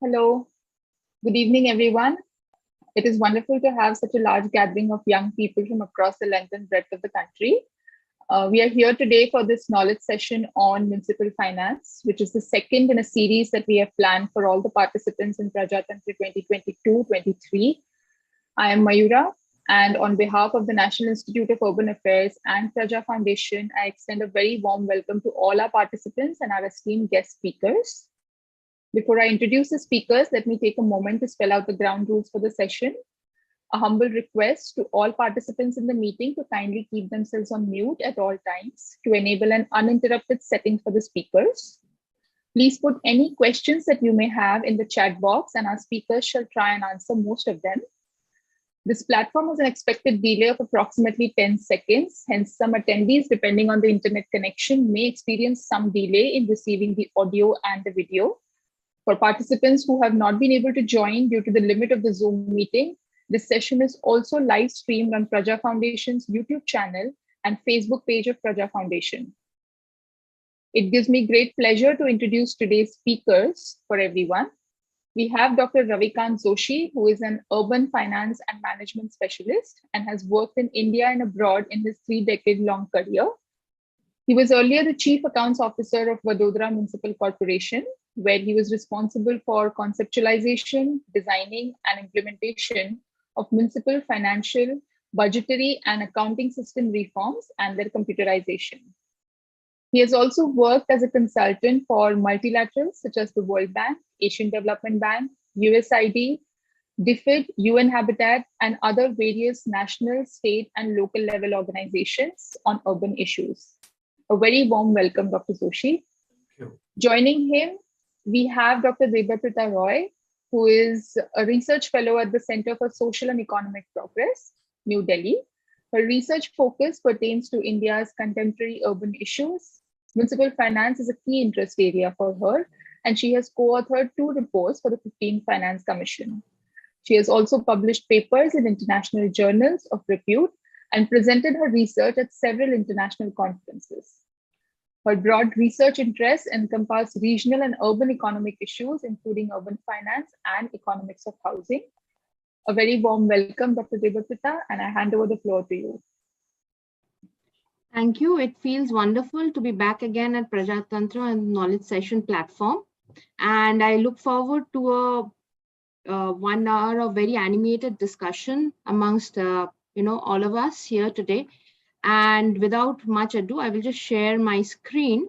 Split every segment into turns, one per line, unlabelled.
Hello, good evening, everyone. It is wonderful to have such a large gathering of young people from across the length and breadth of the country. We are here today for this knowledge session on municipal finance, which is the second in a series that we have planned for all the participants in Prajatantra 2022-23. I am Mayura, and on behalf of the National Institute of Urban Affairs and Praja Foundation, I extend a very warm welcome to all our participants and our esteemed guest speakers. Before I introduce the speakers, let me take a moment to spell out the ground rules for the session. A humble request to all participants in the meeting to kindly keep themselves on mute at all times to enable an uninterrupted setting for the speakers. Please put any questions that you may have in the chat box and our speakers shall try and answer most of them. This platform has an expected delay of approximately 10 seconds. Hence, some attendees, depending on the internet connection, may experience some delay in receiving the audio and the video. For participants who have not been able to join due to the limit of the Zoom meeting, this session is also live streamed on Praja Foundation's YouTube channel and Facebook page of Praja Foundation. It gives me great pleasure to introduce today's speakers for everyone. We have Dr. Ravikant Joshi, who is an urban finance and management specialist and has worked in India and abroad in his 3-decade-long career. He was earlier the Chief Accounts Officer of Vadodara Municipal Corporation, where he was responsible for conceptualization, designing, and implementation of municipal financial, budgetary, and accounting system reforms and their computerization. He has also worked as a consultant for multilaterals such as the World Bank, Asian Development Bank, USAID, DFID, UN Habitat, and other various national, state, and local level organizations on urban issues. A very warm welcome, Dr. Joshi. Joining him, we have Dr. Debaprita Roy, who is a research fellow at the Center for Social and Economic Progress, New Delhi. Her research focus pertains to India's contemporary urban issues. Municipal finance is a key interest area for her, and she has co-authored 2 reports for the 15th Finance Commission. She has also published papers in international journals of repute and presented her research at several international conferences. Her broad research interests encompass regional and urban economic issues, including urban finance and economics of housing. A very warm welcome, Dr. Debaprita, and I hand over the floor to you.
Thank you. It feels wonderful to be back again at Prajatantra and Knowledge Session platform. And I look forward to a 1 hour of very animated discussion amongst all of us here today. And without much ado, I will just share my screen.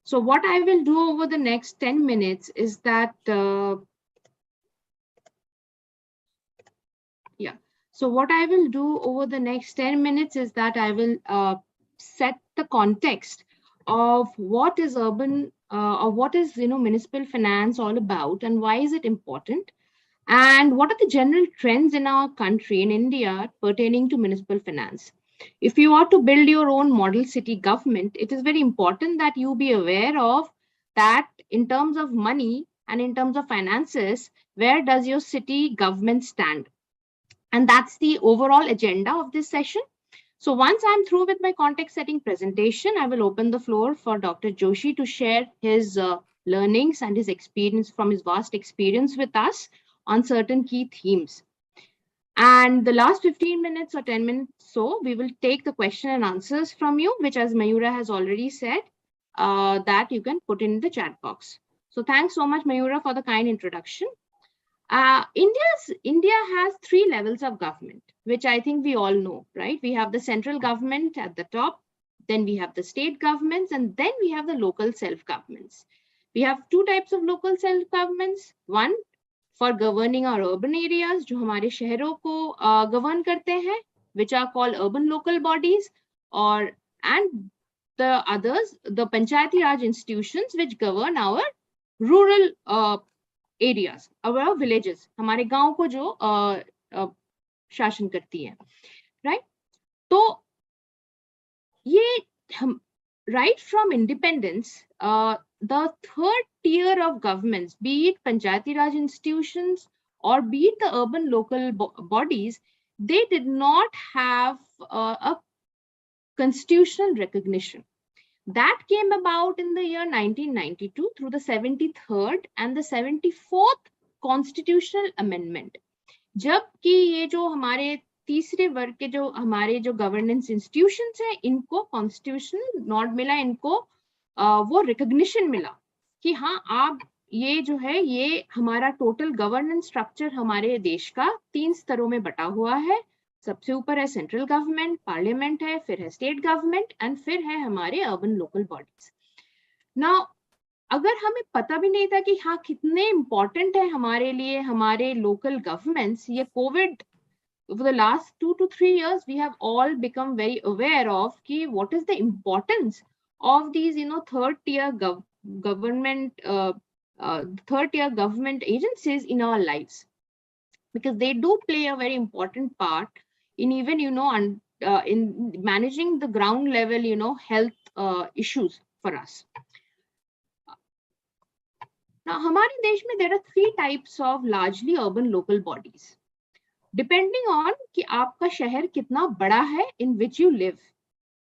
So what I will do over the next 10 minutes is that, So what I will do over the next 10 minutes is that I will set the context of what is urban or what is municipal finance all about and why is it important, and what are the general trends in our country, in India, pertaining to municipal finance. If you are to build your own model city government, it is very important that you be aware of that in terms of money and in terms of finances, where does your city government stand? And that's the overall agenda of this session. So once I'm through with my context setting presentation, I will open the floor for Dr. Joshi to share his learnings and his experience from his vast experience with us on certain key themes. And the last 15 minutes or 10 minutes so, we will take the question and answers from you, which, as Mayura has already said, that you can put in the chat box. So thanks so much, Mayura, for the kind introduction. India has 3 levels of government, which I think we all know, right? We have the central government at the top, then we have the state governments, and then we have the local self-governments. We have 2 types of local self-governments. One, for governing our urban areas, जो हमारे शहरों को govern करते हैं, which are called urban local bodies, and the others, the Panchayati Raj institutions, which govern our rural areas, our villages, हमारे गांव को जो शासन करती है, right? तो ये right from independence, the 3rd tier of governments, be it Panchayati Raj institutions or be it the urban local bodies, they did not have a constitutional recognition. That came about in the year 1992 through the 73rd and the 74th Constitutional Amendment. जबकि ये जो हमारे तीसरे वर्ग के जो हमारे जो गवर्नेंस इंस्टीट्यूशंस है, इनको कॉन्स्टिट्यूशनल नॉट मिला, इनको वो रिकॉग्निशन मिला कि हाँ आप ये जो है ये हमारा टोटल गवर्नेंस स्ट्रक्चर हमारे देश का 3 स्तरों में बटा हुआ है. सबसे ऊपर है सेंट्रल गवर्नमेंट, पार्लियामेंट है, फिर है स्टेट गवर्नमेंट एंड फिर है हमारे अर्बन लोकल बॉडीज. नाउ अगर हमें पता भी नहीं था कि हाँ कितने इंपॉर्टेंट है हमारे लिए हमारे लोकल गवर्नमेंट्स, ये Covid over the last 2 to 3 years we have all become very aware of ki what is the importance of these third tier government agencies in our lives, because they do play a very important part in even in managing the ground level health issues for us. Now हमारे देश में there are 3 types of largely urban local bodies depending on कि आपका शहर कितना बड़ा है in which you live.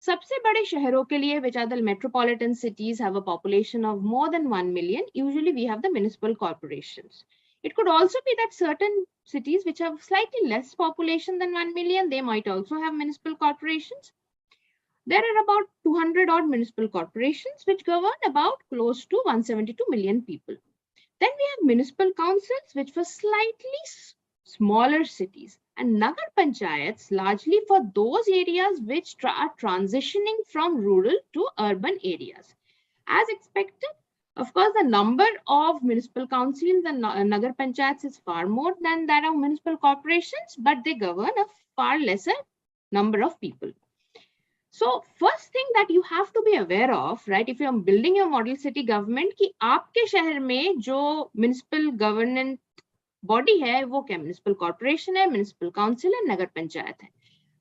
सबसे बड़े शहरों के लिए which are the metropolitan cities have a population of more than 1 million, usually we have the municipal corporations. It could also be that certain cities which have slightly less population than 1 million, they might also have municipal corporations. There are about 200 odd municipal corporations which govern about close to 172 million people. Then we have municipal councils which were slightly smaller cities, and Nagar Panchayats largely for those areas which are transitioning from rural to urban areas. As expected, of course, the number of municipal councils and Nagar Panchayats is far more than that of municipal corporations, but they govern a far lesser number of people. So first thing that you have to be aware of, right, if you are building your model city government, कि आपके शहर में जो municipal governance body है वो क्या municipal corporation है, municipal council है, नगर पंचायत है.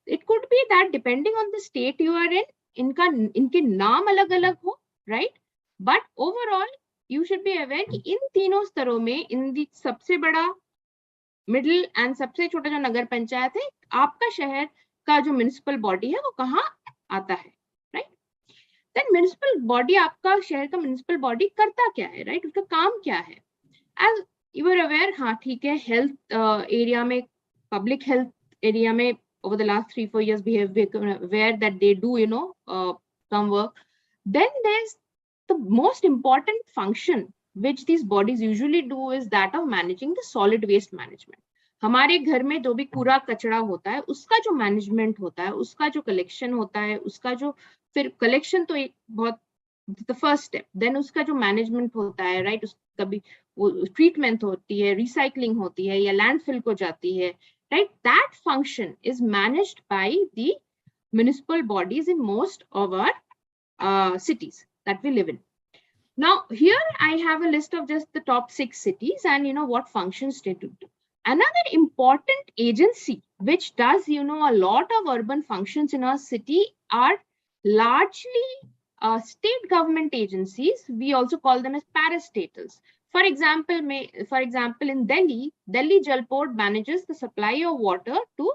It could be that depending on the state you are in इनके नाम अलग अलग हो, right, but overall you should be aware कि इन तीनों स्तरों में इन दी सबसे बड़ा, मिडिल एंड सबसे छोटा जो नगर पंचायत है, आपका शहर का जो म्युनिसिपल बॉडी है वो कहाँ आता है, राइट. देन म्युनिसिपल बॉडी, आपका शहर का म्युनिसिपल बॉडी करता क्या है, राइट, उसका काम क्या है. एज you are aware, हाँ ठीक है, health area में, public health area में over the last 3-4 years we have become aware that they do some work. Then there's the most important function which these bodies usually do is that of managing the solid waste management. हमारे घर में जो भी कूड़ा कचरा होता है उसका जो मैनेजमेंट होता है, उसका जो कलेक्शन होता है, उसका जो फिर कलेक्शन तो एक बहुत द फर्स्ट स्टेप, देन उसका जो मैनेजमेंट होता है, राइट, कभी वो ट्रीटमेंट होती है, रिसाइकलिंग होती है या लैंडफिल को जाती है, right, that function is managed by the municipal bodies in most of our cities that we live in. Now here I have a list of just the top 6 cities and what functions they do. Another important agency which does a lot of urban functions in our city are largely state government agencies. We also call them as parastatals. For example, in Delhi Jal Board manages the supply of water to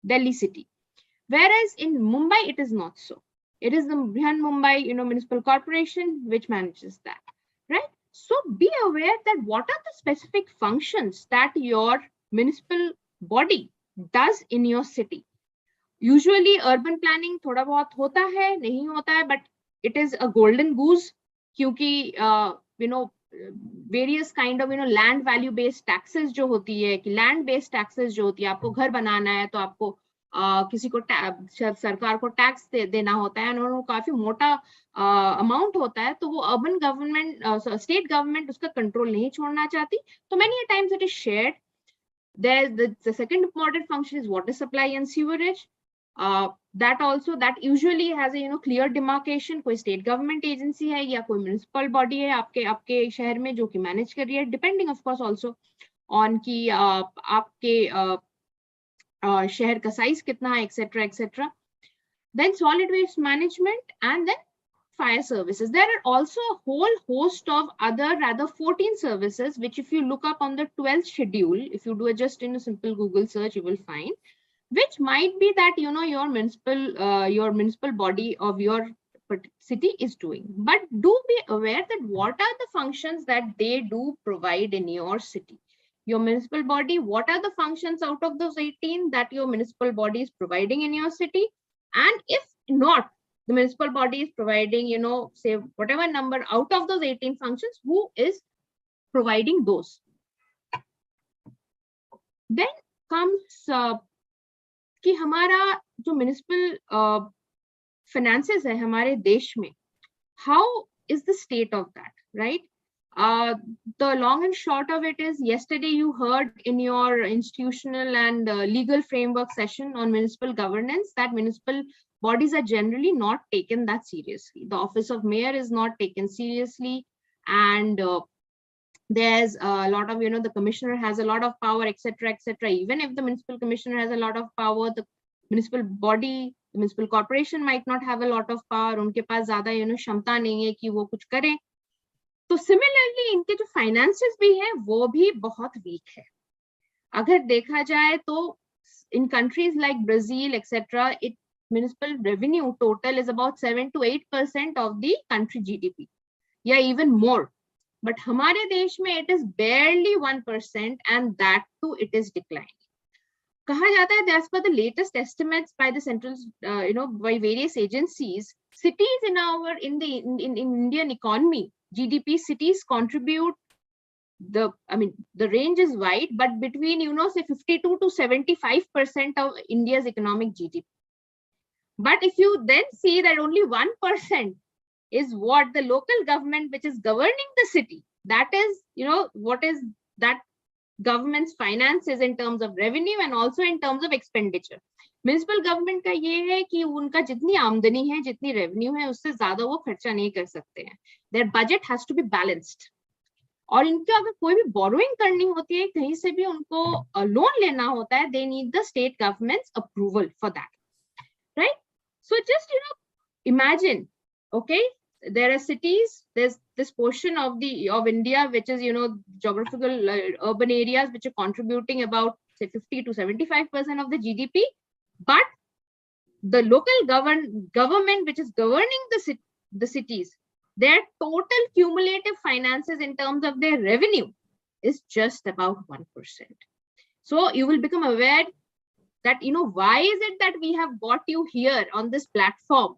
Delhi city, whereas in Mumbai it is not so. It is the Brihan Mumbai Municipal Corporation which manages that, right? So be aware that what are the specific functions that your municipal body does in your city. Usually urban planning थोड़ा बहुत होता है, नहीं होता है, but it is a golden goose क्योंकि various kind of land value based taxes जो होती है, कि land based taxes जो होती है, आपको घर बनाना है तो आपको किसी को सरकार को टैक्स देना होता है, और काफी मोटा अमाउंट होता है, तो वो अर्बन गवर्नमेंट, स्टेट गवर्नमेंट उसका कंट्रोल नहीं छोड़ना चाहती, तो many a times it is shared. There the second important function is water supply and sewerage. That usually has a clear demarcation. कोई state government agency है या कोई municipal body है आपके शहर में जो कि manage कर रही है, depending of course also on कि आपके शहर का size कितना है, etc. Then solid waste management and then fire services. There are also a whole host of other rather 14 services which if you look up on the 12th schedule, if you do just in a simple Google search, you will find, which might be that your municipal body of your city is doing. But do be aware that what are the functions that they do provide in your city. Your municipal body, what are the functions out of those 18 that your municipal body is providing in your city? And if not, the municipal body is providing, say whatever number out of those 18 functions, who is providing those? Then comes कि हमारा जो municipal finances है हमारे देश में, how is the state of that, right? The long and short of it is, yesterday you heard in your institutional and legal framework session on municipal governance that municipal bodies are generally not taken that seriously. The office of mayor is not taken seriously, and there's a lot of, the commissioner has a lot of power, etc., etc. Even if the municipal commissioner has a lot of power, the municipal body, the municipal corporation might not have a lot of power. उनके पास ज़्यादा, क्षमता नहीं है कि वो कुछ करें. तो similarly इनके जो finances भी हैं वो भी बहुत weak है. अगर देखा जाए तो in countries like Brazil, etc., municipal revenue total is about 7 to 8% of the country GDP, या even more. But हमारे देश में it is barely 1%, and that too it is declining. कहा जाता है, as per the latest estimates by the central, by various agencies, cities in Indian economy, GDP, cities contribute the range is wide, but between, say 52 to 75% of India's economic GDP. But if you then see that only 1% is what the local government, which is governing the city, that is, what is that government's finances in terms of revenue and also in terms of expenditure. Municipal government का ये है कि उनका जितनी आमदनी है, जितनी revenue है, उससे ज़्यादा वो खर्चा नहीं कर सकते हैं. Their budget has to be balanced. और इनके अगर कोई भी borrowing करनी होती है, कहीं से भी उनको loan लेना होता है, they need the state government's approval for that, right? So just, imagine, okay, there are cities, there's this portion of India which is, geographical urban areas which are contributing about, say, 50 to 75% of the GDP, but the local government which is governing the cities, their total cumulative finances in terms of their revenue is just about 1%. So you will become aware that, why is it that we have got you here on this platform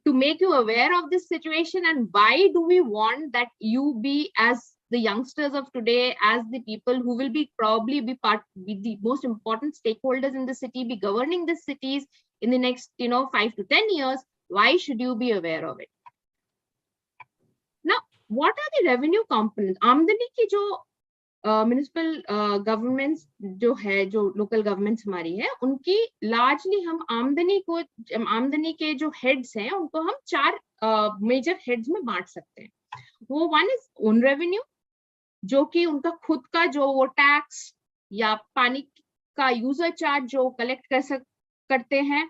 to make you aware of this situation, and why do we want that you be, as the youngsters of today, as the people who will be be the most important stakeholders in the city, be governing the cities in the next 5 to 10 years, why should you be aware of it? Now, what are the revenue components? आमदनी की जो municipal governments जो local governments हमारी है, उनकी largely हम आमदनी के जो हेड्स हैं उनको हम 4 मेजर हेड्स में बांट सकते हैं. वो वन इज ओन रेवेन्यू, जो कि उनका खुद का जो वो टैक्स या पानी का यूजर चार्ज जो कलेक्ट करते हैं.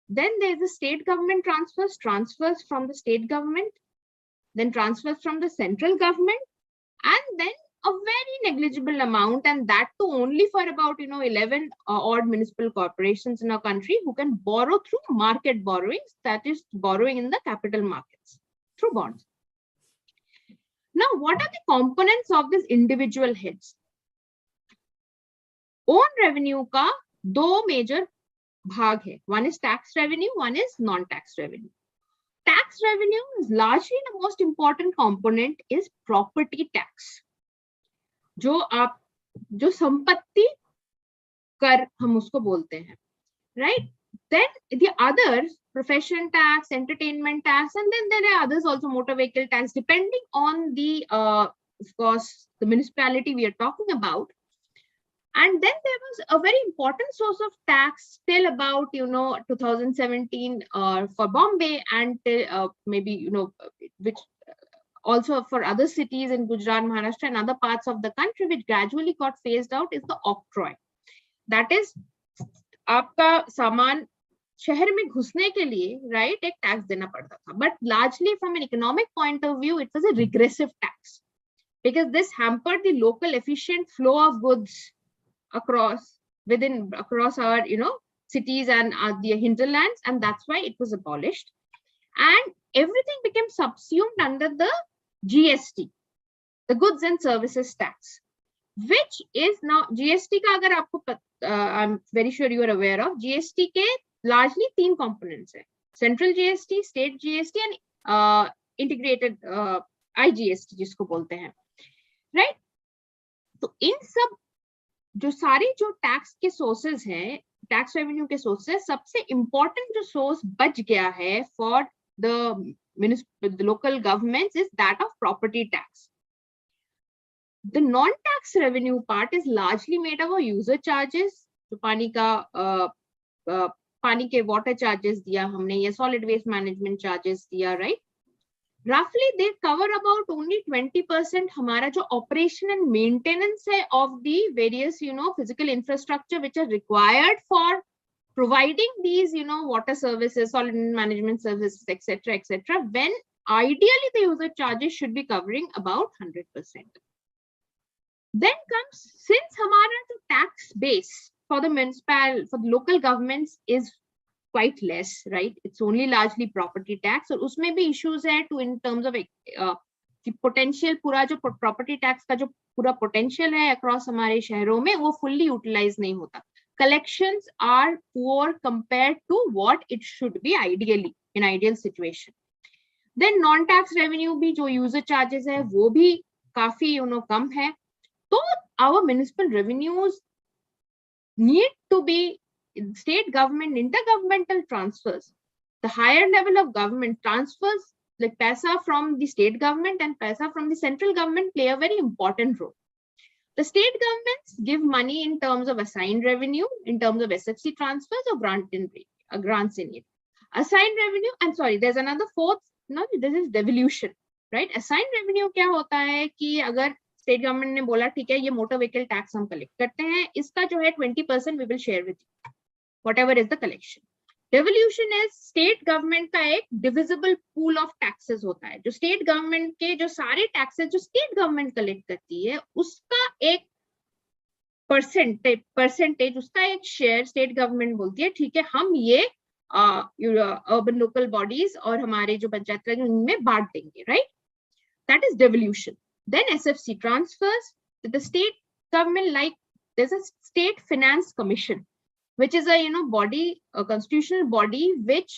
Then there is the state government transfers from the state government, then transfers from the central government, and then a very negligible amount, and that too only for about 11 odd municipal corporations in our country who can borrow through market borrowings, that is borrowing in the capital markets through bonds. Now, what are the components of these individual heads? Own revenue का 2 major भाग है. One is tax revenue, one is non-tax revenue. Tax revenue is largely the most important component is property tax. जो संपत्ति कर हम उसको बोलते हैं, right? Then the others, profession tax, entertainment tax, and then there are others also, motor vehicle tax, depending on the, of course, the municipality we are talking about. And then there was a very important source of tax till about 2017 for Bombay, and maybe which also for other cities in Gujarat, Maharashtra, and other parts of the country, which gradually got phased out, is the octroi. That is, आपका सामान शहर में घुसने के लिए, right, एक tax देना पड़ता था. But largely from an economic point of view, it was a regressive tax, because this hampered the local efficient flow of goods across our cities and the hinterlands, and that's why it was abolished. And everything became subsumed under the GST, the goods and services tax, which is now GST का अगर आपको I'm very sure you are aware of, GST के largely 3 components है, central GST, state GST and integrated IGST जिसको बोलते हैं, right? तो इन सब जो सारे जो टैक्स के सोर्सेज हैं, टैक्स रेवेन्यू के सोर्सेज, सबसे इंपॉर्टेंट जो सोर्स बच गया है for the local governments is that of property tax. The non-tax revenue part is largely made up of user charges, तो पानी के water charges दिया हमने, या solid waste management charges दिया, right? Roughly they cover about only 20% हमारा जो operation and maintenance है of the various, physical infrastructure which are required for providing these, water services, solid waste management services, etc., when ideally the user charges should be covering about 100%. Then comes, since हमारा the tax base for the local governments is quite less, right? It's only largely property tax, और उसमें भी issues है to in terms of potential, पूरा जो property tax का जो पूरा potential है across हमारे शहरों में वो fully utilize नहीं होता. Collections are poor compared to what it should be ideally in ideal situation. Then non-tax revenue भी जो user charges है वो भी काफी कम है. So our municipal revenues need to be state government, intergovernmental transfers. The higher level of government transfers, like paisa from the state government and paisa from the central government, play a very important role. The state governments give money in terms of assigned revenue, in terms of SFC transfers or grants in it. Assigned revenue, I'm sorry, there's another fourth, no, this is devolution, right? Assigned revenue क्या होता है कि अगर state government ने बोला ठीक है ये मोटर व्हीकल टैक्स हम कलेक्ट करते हैं, इसका जो है 20% we will share with you, whatever is the collection. Devolution is state government का एक डिविजिबल पूल ऑफ टैक्सेस होता है, जो स्टेट गवर्नमेंट के जो सारे टैक्सेस जो स्टेट गवर्नमेंट कलेक्ट करती है उसका एक परसेंटेज उसका एक शेयर स्टेट गवर्नमेंट बोलती है ठीक है हम ये अर्बन लोकल बॉडीज और हमारे जो पंचायत राज उनमें बांट देंगे, right? That is devolution. Then SFC transfers to the state government, like there's a state finance commission, which is a body, a constitutional body which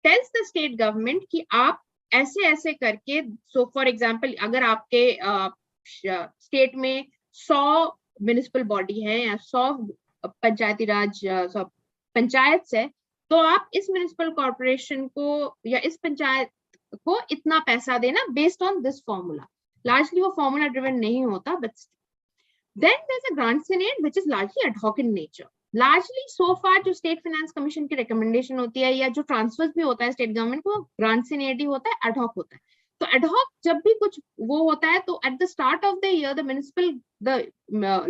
tells the state government कि आप ऐसे ऐसे करके, so for example अगर आपके state में 100 municipal body है या 100 पंचायती राज पंचायत है, तो आप इस municipal corporation को या इस पंचायत को इतना पैसा देना based on this formula. Largely वो formula driven नहीं होता, but then there's a grants in aid which is largely ad hoc in nature. Largely so far जो state finance commission की recommendation होती है या जो transfers भी होता है state government को, grants in aid ही होता है, ad hoc होता है. तो ad hoc जब भी कुछ वो होता है तो at the start of the year the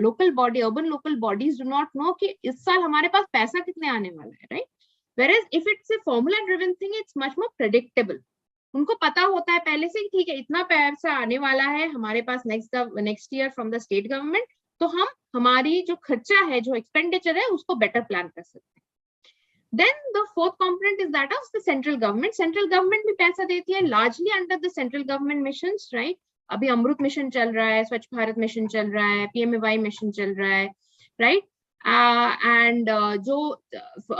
local body, urban local bodies do not know कि इस साल हमारे पास पैसा कितने आने वाला है, right? Whereas if it's a formula driven thing, it's much more predictable. उनको पता होता है पहले से ठीक है इतना पैसा आने वाला है हमारे पास next year from the state government, तो हम हमारी जो खर्चा है जो एक्सपेंडिचर है उसको बेटर प्लान कर सकते हैं. Then the fourth component is that of the central government. Central government भी पैसा देती है largely under the central government missions, right? अभी अमृत मिशन चल रहा है, स्वच्छ भारत मिशन चल रहा है, PMAY मिशन चल रहा है, राइट? And जो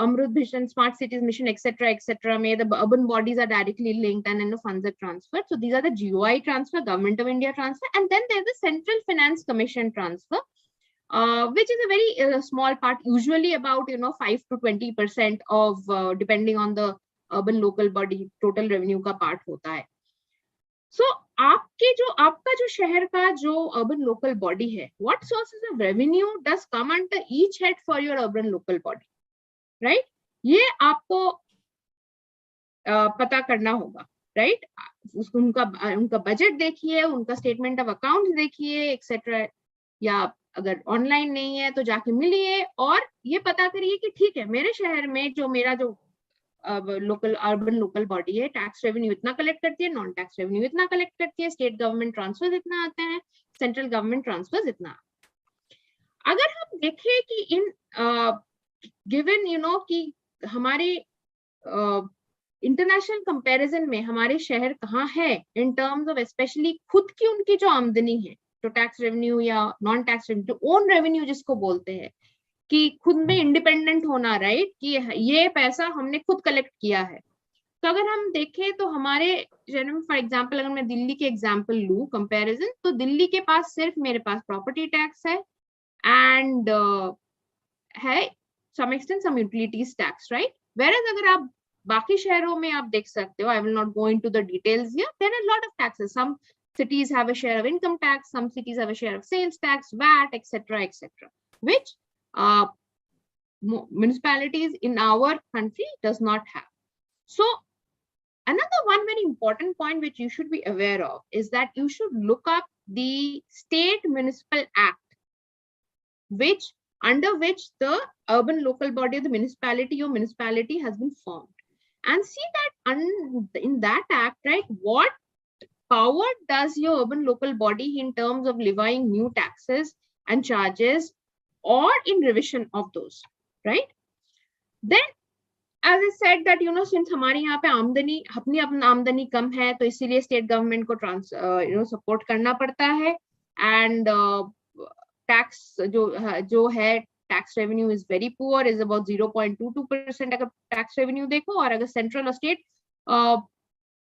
Amrut Mission, Smart Cities Mission, etc., may the urban bodies are directly linked and funds are transferred. So these are the GOI transfer, Government of India transfer, and then there's the Central Finance Commission transfer, which is a very small part, usually about 5 to 20% of depending on the urban local body total revenue का part होता है. So आपका जो शहर का जो urban local body है, what sources of revenue does come under each head for your urban local body, right? ये आपको पता करना होगा, right? उनका बजट देखिए, उनका स्टेटमेंट ऑफ अकाउंट्स देखिए, एक्सेट्रा, या अगर ऑनलाइन नहीं है तो जाके मिलिए और ये पता करिए कि ठीक है मेरे शहर में जो मेरा जो अर्बन लोकल बॉडी है टैक्स रेवेन्यू इतना कलेक्ट करती है, नॉन टैक्स रेवेन्यू इतना कलेक्ट करती है, स्टेट गवर्नमेंट ट्रांसफर्स इतना आते हैं, सेंट्रल गवर्नमेंट ट्रांसफर्स इतना. अगर हम देखें कि इन given कि हमारे इंटरनेशनल कंपैरिजन में हमारे शहर कहाँ है इन टर्म्स ऑफ स्पेशली खुद की उनकी जो आमदनी है, जो टैक्स रेवेन्यू या नॉन टैक्स रेवेन्यू, जो ओन रेवेन्यू जिसको बोलते हैं, कि खुद में इंडिपेंडेंट होना, राइट, कि ये पैसा हमने खुद कलेक्ट किया है। तो अगर हम देखें तो हमारे शहर में, फॉर एग्जांपल अगर मैं दिल्ली के एग्जांपल लूं कंपैरिजन, तो दिल्ली के पास सिर्फ मेरे पास प्रॉपर्टी टैक्स है एंड है some extent some utilities tax, right. Where अगर आप बाकी शहरों में आप देख सकते हो, I will not go into the details here, there are lot of taxes, some cities have a share of income tax, some cities have a share of sales tax, VAT, etc., which municipalities in our country does not have. So another one very important point which you should be aware of is that you should look up the State Municipal Act, which under which the urban local body of the municipality or municipality has been formed, and see that in that act, right, what power does your urban local body in terms of levying new taxes and charges or in revision of those, right? Then as I said that since हमारे यहाँ पे आमदनी अपनी आमदनी कम है, तो इसीलिए state government को सपोर्ट करना पड़ता है, एंड टैक्स जो है tax revenue is very poor, is about 0.22% अगर टैक्स रेवेन्यू देखो, और अगर सेंट्रल और स्टेट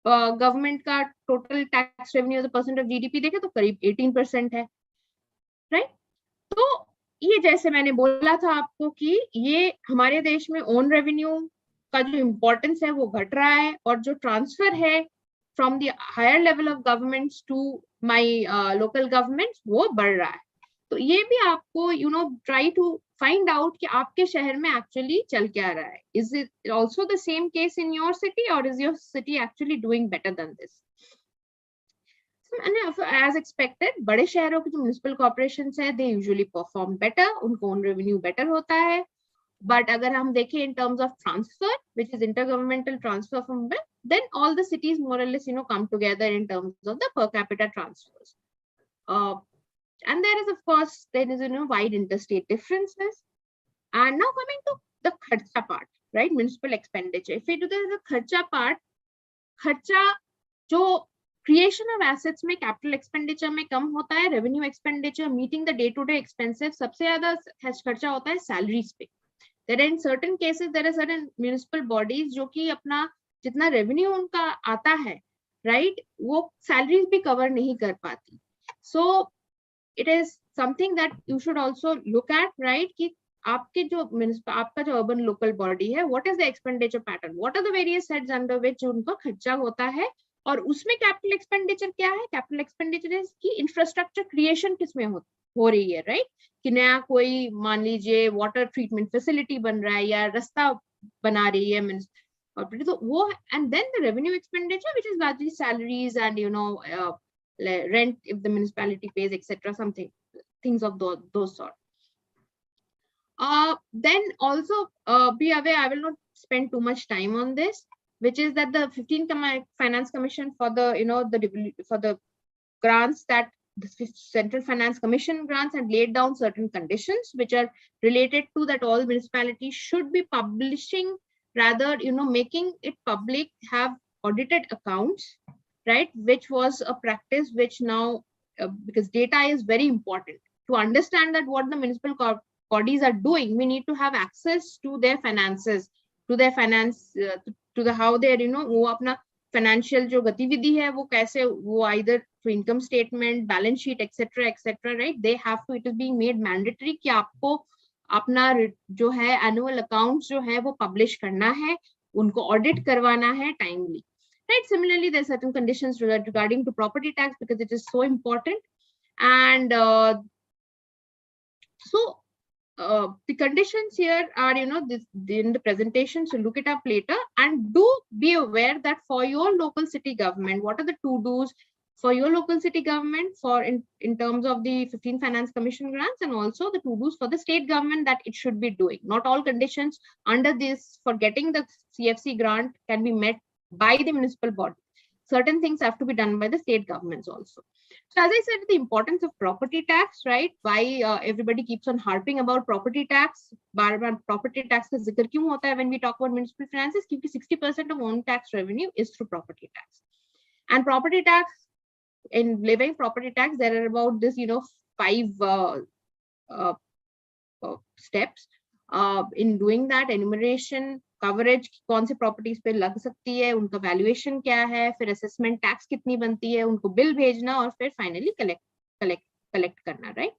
गवर्नमेंट का total tax revenue as a percent of GDP देखे तो करीब 18% है, राइट। तो ये जैसे मैंने बोला था आपको कि ये हमारे देश में ओन रेवेन्यू का जो इम्पोर्टेंस है वो घट रहा है, और जो ट्रांसफर है from the higher level of governments to my local governments वो बढ़ रहा है। तो ये भी आपको ट्राई टू फाइंड आउट कि आपके शहर में एक्चुअली चल क्या रहा है। Is it also the same case in your city, और is your city actually doing better than this? As expected बड़े शहरों के जो म्युनिसिपल कॉर्पोरेशंस है, दे यूजुअली परफॉर्म बेटर, उनको ओन रेवेन्यू बेटर होता है। बट अगर हम देखें in terms of transfer, which is intergovernmental transfer from wealth, then all the cities more or less come together in terms of the per capita transfers. And there is of course wide interstate differences. And now coming to the kharcha part, right, municipal expenditure. If we do the kharcha part, kharcha जो creation of assets में capital expenditure में कम होता है, revenue expenditure meeting the day to day expenses सबसे ज्यादा खर्चा होता है salaries पे। There are in certain cases there are certain municipal bodies जो कि अपना जितना रेवेन्यू उनका आता है, राइट, वो सैलरीज भी कवर नहीं कर पाती। So it is something that you should also look at, right, कि आपके जो आपका जो अर्बन लोकल बॉडी है, what is the expenditure pattern, what are the various heads under which उनका खर्चा होता है, और उसमें कैपिटल एक्सपेंडिचर क्या है? कैपिटल एक्सपेंडिचर इज की इंफ्रास्ट्रक्चर क्रिएशन किसमें हो रही है, राइट, कि नया कोई मान लीजिए वाटर ट्रीटमेंट फैसिलिटी बन रहा है या रास्ता बना रही है और तो वो, and then the revenue expenditure which is largely salaries and rent if the municipality pays, etc., something things of those sort. Then also be aware, I will not spend too much time on this, which is that the 15th Finance Commission for the for the grants that the Central Finance Commission grants had laid down certain conditions which are related to that all municipalities should be publishing, rather making it public, have audited accounts, right, which was a practice which now because data is very important to understand that what the municipal bodies are doing, we need to have access to their finances, to their finance, to the how they वो अपना financial जो गतिविधि है वो कैसे, वो either through income statement, balance sheet, etc., right, they have to, it is being made mandatory कि आपको अपना जो है annual accounts जो है वो publish करना है, उनको audit करवाना है timely, right. Similarly, there are certain conditions regarding to property tax because it is so important, and so the conditions here are this in the presentation, so look it up later, and do be aware that for your local city government, what are the to-dos for your local city government for in terms of the 15 Finance Commission grants, and also the to-dos for the state government that it should be doing. Not all conditions under this for getting the CFC grant can be met by the municipal body. Certain things have to be done by the state governments also. So as I said, the importance of property tax, right? Why everybody keeps on harping about property tax. बार-बार property tax का जिक्र क्यों होता है when we talk about municipal finances? क्योंकि 60% of own tax revenue is through property tax. And property tax, in living property tax, there are about this, 5 steps in doing that. Enumeration, coverage कौन से properties पे लग सकती है, उनका valuation क्या है, फिर असेसमेंट टैक्स कितनी बनती है, उनको बिल भेजना और फिर फाइनली कलेक्ट करना, right?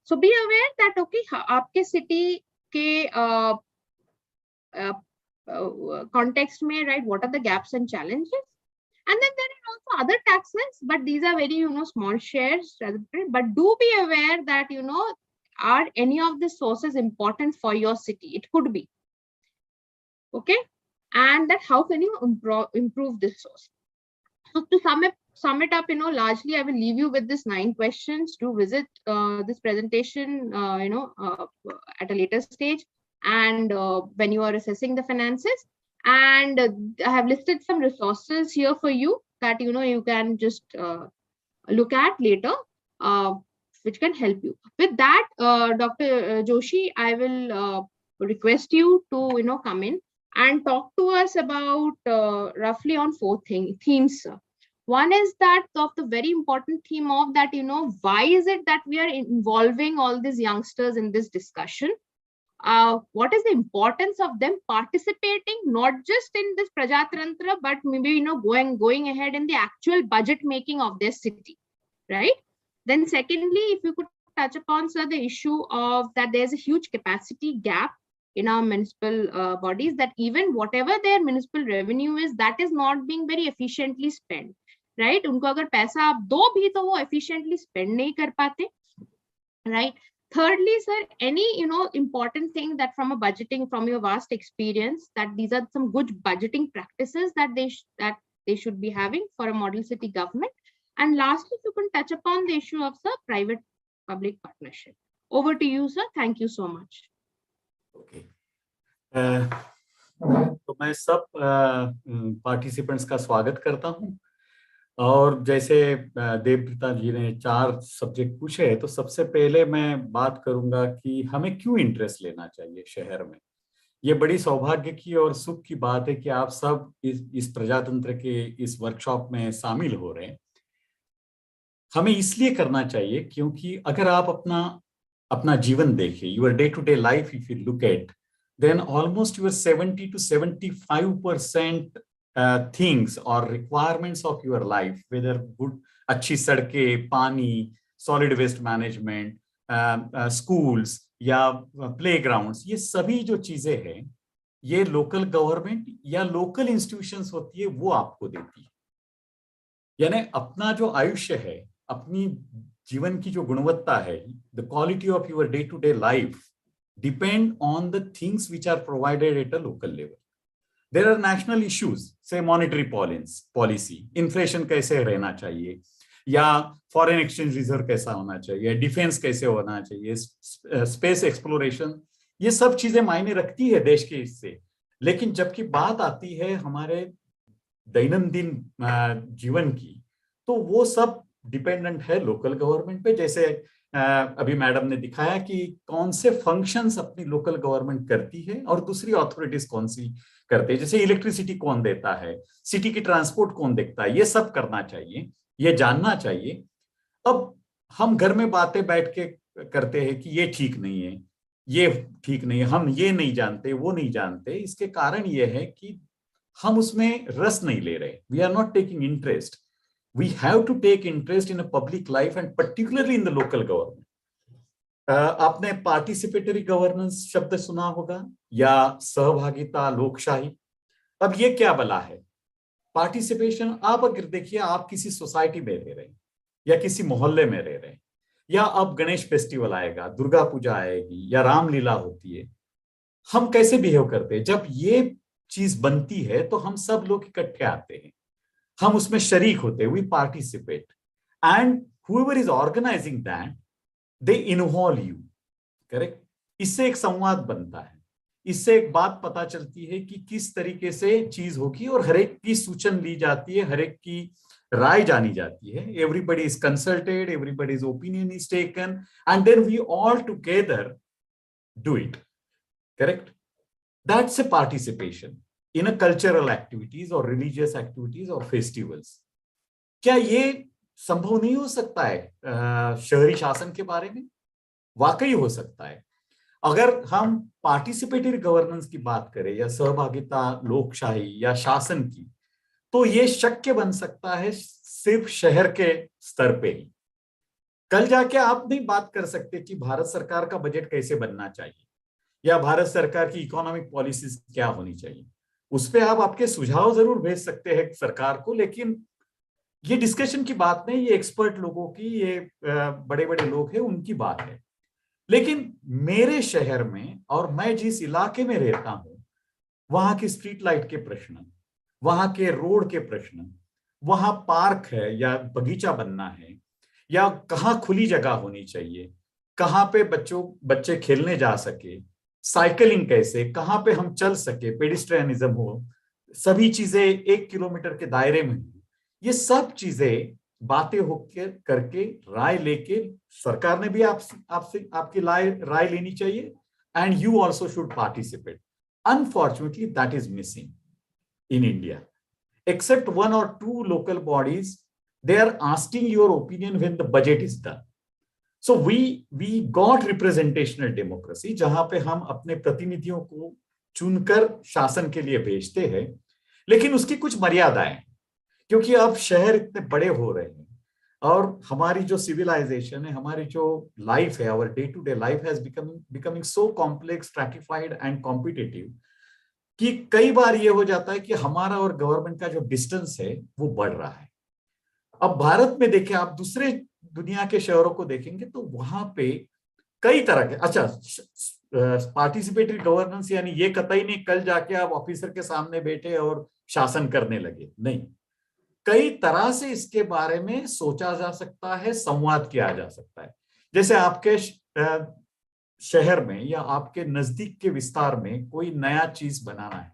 So be aware that okay, आपके सिटी के कॉन्टेक्स्ट में, right, what are the gaps and challenges, and then there are also other taxes, but these are very small shares, but do be aware that are any of the sources important for your city? It could be. Okay, and that how can you improve this source? So to sum it up, largely I will leave you with this 9 questions to visit this presentation, at a later stage, and when you are assessing the finances. And I have listed some resources here for you that you can just look at later, which can help you. With that, Dr. Joshi, I will request you to come in and talk to us about roughly on 4 themes. One is that of the very important theme of that, why is it that we are involving all these youngsters in this discussion? What is the importance of them participating, not just in this Prajatantra, but maybe, going ahead in the actual budget making of their city, right? Then secondly, if you could touch upon, sir, the issue of that there's a huge capacity gap in our municipal bodies, that even whatever their municipal revenue is, that is not being very efficiently spent, right? उनको अगर पैसा आप दो भी तो वो efficiently spend नहीं कर पाते, right? Thirdly, sir, any important thing that from a budgeting, from your vast experience, that these are some good budgeting practices that they should be having for a model city government. And lastly, if you can touch upon the issue of the private-public partnership. Over to you, sir. Thank you so much.
Okay. तो मैं सब participants का स्वागत करता हूं, और जैसे देवप्रीता जी ने 4 सब्जेक्ट पूछे, तो सबसे पहले मैं बात करूंगा कि हमें क्यों इंटरेस्ट लेना चाहिए शहर में। ये बड़ी सौभाग्य की और सुख की बात है कि आप सब इस प्रजातंत्र के इस वर्कशॉप में शामिल हो रहे हैं। हमें इसलिए करना चाहिए क्योंकि अगर आप अपना जीवन देखें, your day to day life, if you look at, then almost your 70 to 75% things or requirements of your life, whether good अच्छी सड़कें, पानी, solid waste management, schools या playgrounds, ये सभी जो चीजें हैं, ये local government या local institutions होती है, वो आपको देती है। यानी अपना जो आयुष्य है, अपनी जीवन की जो गुणवत्ता है, the quality of your day to day life depend on the things which are provided at a local level. There are national issues, say monetary policy, inflation कैसे रहना चाहिए, या foreign exchange reserve कैसा होना चाहिए, डिफेंस कैसे होना चाहिए, स्पेस एक्सप्लोरेशन, ये सब चीजें मायने रखती है देश के इससे। लेकिन जबकि बात आती है हमारे दैनंदिन जीवन की, तो वो सब डिपेंडेंट है लोकल गवर्नमेंट पे। जैसे अभी मैडम ने दिखाया कि कौन से फंक्शंस अपनी लोकल गवर्नमेंट करती है और दूसरी अथॉरिटीज कौन सी करते हैं, जैसे इलेक्ट्रिसिटी कौन देता है, सिटी की ट्रांसपोर्ट कौन देखता है, ये सब करना चाहिए, ये जानना चाहिए। अब हम घर में बातें बैठ के करते हैं कि ये ठीक नहीं है, ये ठीक नहीं है, हम ये नहीं जानते, वो नहीं जानते। इसके कारण ये है कि हम उसमें रस नहीं ले रहे, we are not taking interest. We have to take interest in a public life and particularly in the local government. आपने पार्टिसिपेटरी गवर्नेंस शब्द सुना होगा, या सहभागिता, लोकशाही। अब ये क्या बला है पार्टिसिपेशन? आप अगर देखिए, आप किसी सोसाइटी में रह रहे हैं या किसी मोहल्ले में रह रहे हैं, या अब गणेश फेस्टिवल आएगा, दुर्गा पूजा आएगी, या रामलीला होती है, हम कैसे बिहेव करते हैं? जब ये चीज बनती है तो हम सब लोग इकट्ठे आते हैं, हम उसमें शरीक होते हैं, we participate, and whoever is organizing that, they involve you, correct? इससे एक संवाद बनता है। इससे एक बात पता चलती है कि किस तरीके से चीज होगी और हर एक की सूचन ली जाती है, हर एक की राय जानी जाती है. Everybody is consulted, everybody is opinion is taken, and then we all together do it. Correct? That's a participation in a cultural activities or religious activities or festivals. क्या ये संभव नहीं हो सकता है शहरी शासन के बारे में? वाकई हो सकता है. अगर हम पार्टिसिपेटरी गवर्नेंस की बात करें या सहभागिता लोकशाही या शासन की, तो ये शक्य बन सकता है सिर्फ शहर के स्तर पे ही. कल जाके आप नहीं बात कर सकते कि भारत सरकार का बजट कैसे बनना चाहिए या भारत सरकार की इकोनॉमिक पॉलिसीज क्या होनी चाहिए. उस पे आप आपके सुझाव जरूर भेज सकते हैं सरकार को, लेकिन ये डिस्कशन की बात नहीं, ये एक्सपर्ट लोगों की, ये बड़े बड़े लोग हैं उनकी बात है. लेकिन मेरे शहर में और मैं जिस इलाके में रहता हूं, वहां की स्ट्रीट लाइट के प्रश्न, वहां के रोड के प्रश्न, वहां पार्क है या बगीचा बनना है, या कहाँ खुली जगह होनी चाहिए, कहाँ पे बच्चे खेलने जा सके, साइकिलिंग कैसे, कहाँ पे हम चल सके, पेडिस्ट्रियनिज्म हो, सभी चीजें 1 किलोमीटर के दायरे में हो. ये सब चीजें बातें होकर करके राय लेके सरकार ने भी आपसे आपकी राय लेनी चाहिए, and you also should participate. Unfortunately that is missing in India. Except 1 or 2 local bodies, they are asking your opinion when the budget is done. So we got representational democracy, जहां पे हम अपने प्रतिनिधियों को चुनकर शासन के लिए भेजते हैं, लेकिन उसकी कुछ मर्यादाएं, क्योंकि अब शहर इतने बड़े हो रहे हैं और हमारी जो सिविलाइजेशन है, हमारी जो लाइफ है, our day to day life has becoming so complex, stratified and competitive कि कई बार ये हो जाता है कि हमारा और गवर्नमेंट का जो डिस्टेंस है वो बढ़ रहा है. अब भारत में देखें, आप दूसरे दुनिया के शहरों को देखेंगे तो वहां पे कई तरह के, अच्छा पार्टिसिपेटरी गवर्नेंस यानी ये कतई नहीं कल जाके आप ऑफिसर के सामने बैठे और शासन करने लगे, नहीं. कई तरह से इसके बारे में सोचा जा सकता है, संवाद किया जा सकता है. जैसे आपके शहर में या आपके नजदीक के विस्तार में कोई नया चीज बनाना है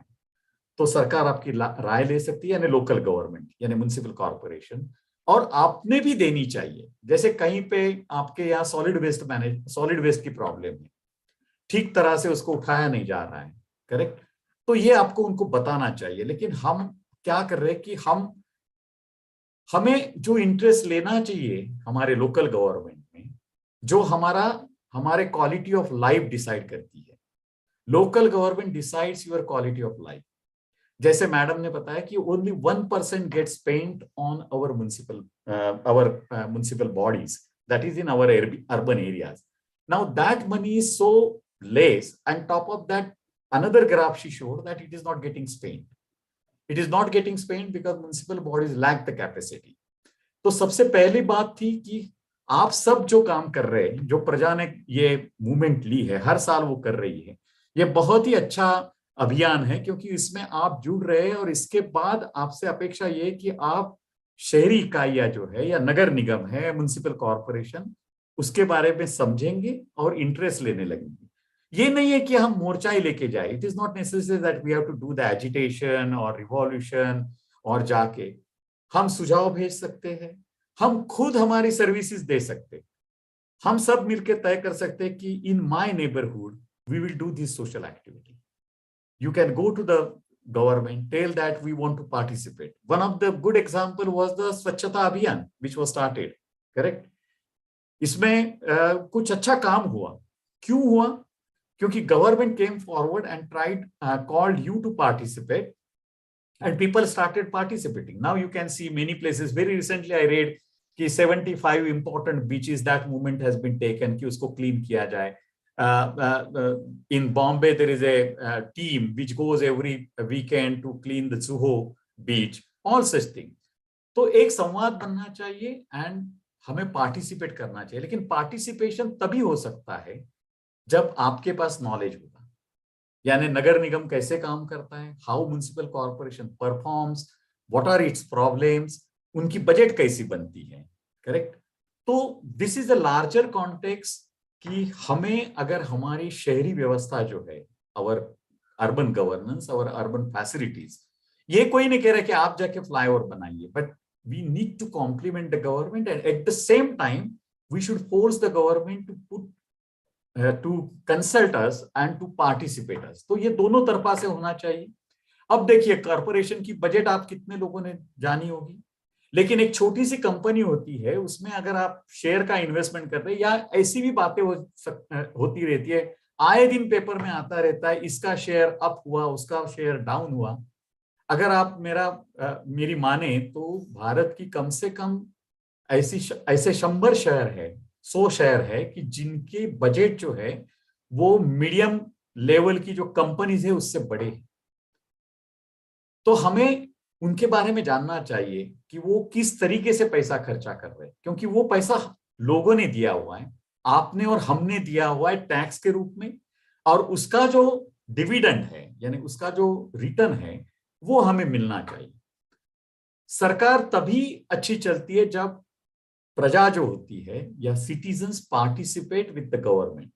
तो सरकार आपकी राय ले सकती है, यानी लोकल गवर्नमेंट यानी म्युनिसिपल कॉर्पोरेशन, और आपने भी देनी चाहिए. जैसे कहीं पे आपके यहाँ सॉलिड वेस्ट की प्रॉब्लम है, ठीक तरह से उसको उठाया नहीं जा रहा है, करेक्ट, तो ये आपको उनको बताना चाहिए. लेकिन हम क्या कर रहे हैं कि हमें जो इंटरेस्ट लेना चाहिए हमारे लोकल गवर्नमेंट में, जो हमारे क्वालिटी ऑफ लाइफ डिसाइड करती है. Local government decides your quality of life. जैसे मैडम ने बताया कि only 1% gets spent on our municipal bodies, that is in our urban areas. Now that money is so less, and top of that another graph she showed that it is not getting spent. It is not getting spent because municipal bodies lack the capacity. तो सबसे पहली बात थी कि आप सब जो काम कर रहे हैं, जो प्रजा ने ये मूवमेंट ली है, हर साल वो कर रही है, ये बहुत ही अच्छा अभियान है, क्योंकि इसमें आप जुड़ रहे हैं. और इसके बाद आपसे अपेक्षा ये कि आप शहरी इकाइयां जो है या नगर निगम है, म्युनिसिपल कॉर्पोरेशन, उसके बारे में समझेंगे और इंटरेस्ट लेने लगेंगे. ये नहीं है कि हम मोर्चा ही लेके जाए. It is not necessary that we have to do the agitation और रिवॉल्यूशन, और जाके हम सुझाव भेज सकते हैं, हम खुद हमारी सर्विसेज दे सकते, हम सब मिलकर तय कर सकते हैं कि in my neighbourhood we will do this social activity. You can go to the government, tell that we want to participate. One of the good example was the Swachhata Abhiyan, which was started. Correct? इसमें कुछ अच्छा काम हुआ. क्यों हुआ? क्योंकि government came forward and called you to participate, and people started participating. Now you can see many places. Very recently I read कि 75 important beaches that movement has been taken कि उसको clean किया जाए. In Bombay, there is a team which goes every weekend to clean the Juhu beach, all such things. तो एक संवाद बनना चाहिए एंड हमें पार्टिसिपेट करना चाहिए. लेकिन पार्टिसिपेशन तभी हो सकता है जब आपके पास नॉलेज होगा, यानी नगर निगम कैसे काम करता है, how municipal corporation performs, what are its problems, उनकी बजट कैसी बनती है, करेक्ट. तो this is a larger context कि हमें अगर हमारी शहरी व्यवस्था जो है, आवर अर्बन गवर्नेंस और अर्बन फैसिलिटीज। ये कोई नहीं कह रहा कि आप जाके फ्लाईओवर बनाइए, but we need to complement the government and at the same time we should force the government to put to consult us and to participate us. तो ये दोनों तरफा से होना चाहिए। अब देखिए, कॉर्पोरेशन की बजट आप कितने लोगों ने जानी होगी, लेकिन एक छोटी सी कंपनी होती है, उसमें अगर आप शेयर का इन्वेस्टमेंट कर रहे हैं, या ऐसी भी बातें होती रहती है, आए दिन पेपर में आता रहता है, इसका शेयर अप हुआ, उसका शेयर डाउन हुआ। अगर आप मेरी माने तो भारत की कम से कम ऐसे 100 शहर है, 100 शहर है कि जिनके बजट जो है वो मीडियम लेवल की जो कंपनीज है उससे बड़े हैं। तो हमें उनके बारे में जानना चाहिए कि वो किस तरीके से पैसा खर्चा कर रहे हैं, क्योंकि वो पैसा लोगों ने दिया हुआ है, आपने और हमने दिया हुआ है टैक्स के रूप में, और उसका जो डिविडेंड है यानी उसका जो रिटर्न है वो हमें मिलना चाहिए। सरकार तभी अच्छी चलती है जब प्रजा जो होती है या citizens participate with the government.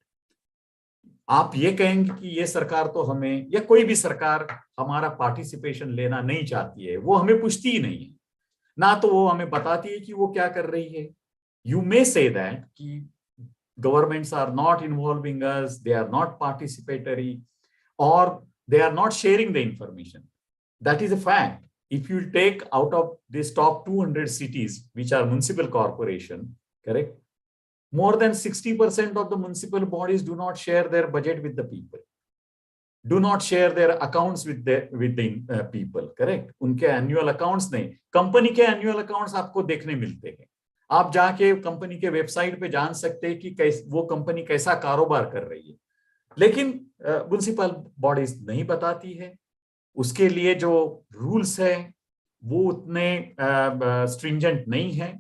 आप ये कहेंगे कि ये सरकार तो हमें, या कोई भी सरकार हमारा पार्टिसिपेशन लेना नहीं चाहती है, वो हमें पूछती ही नहीं है, ना तो वो हमें बताती है कि वो क्या कर रही है। यू मे से दैट कि governments are not involving us, they are not participatory, or they are not sharing the information. That is a fact. If you take out of these top 200 cities, which are municipal corporation, correct? More than 60% of the municipal bodies do not share their budget with the people, do not share their accounts with the people, correct? उनके annual accounts नहीं, company के annual accounts आपको देखने मिलते हैं। आप जाके company के वेबसाइट पे जान सकते हैं कि वो कंपनी कैसा कारोबार कर रही है, लेकिन म्युनिसिपल बॉडीज नहीं बताती है। उसके लिए जो रूल्स है वो उतने स्ट्रिंजेंट नहीं है।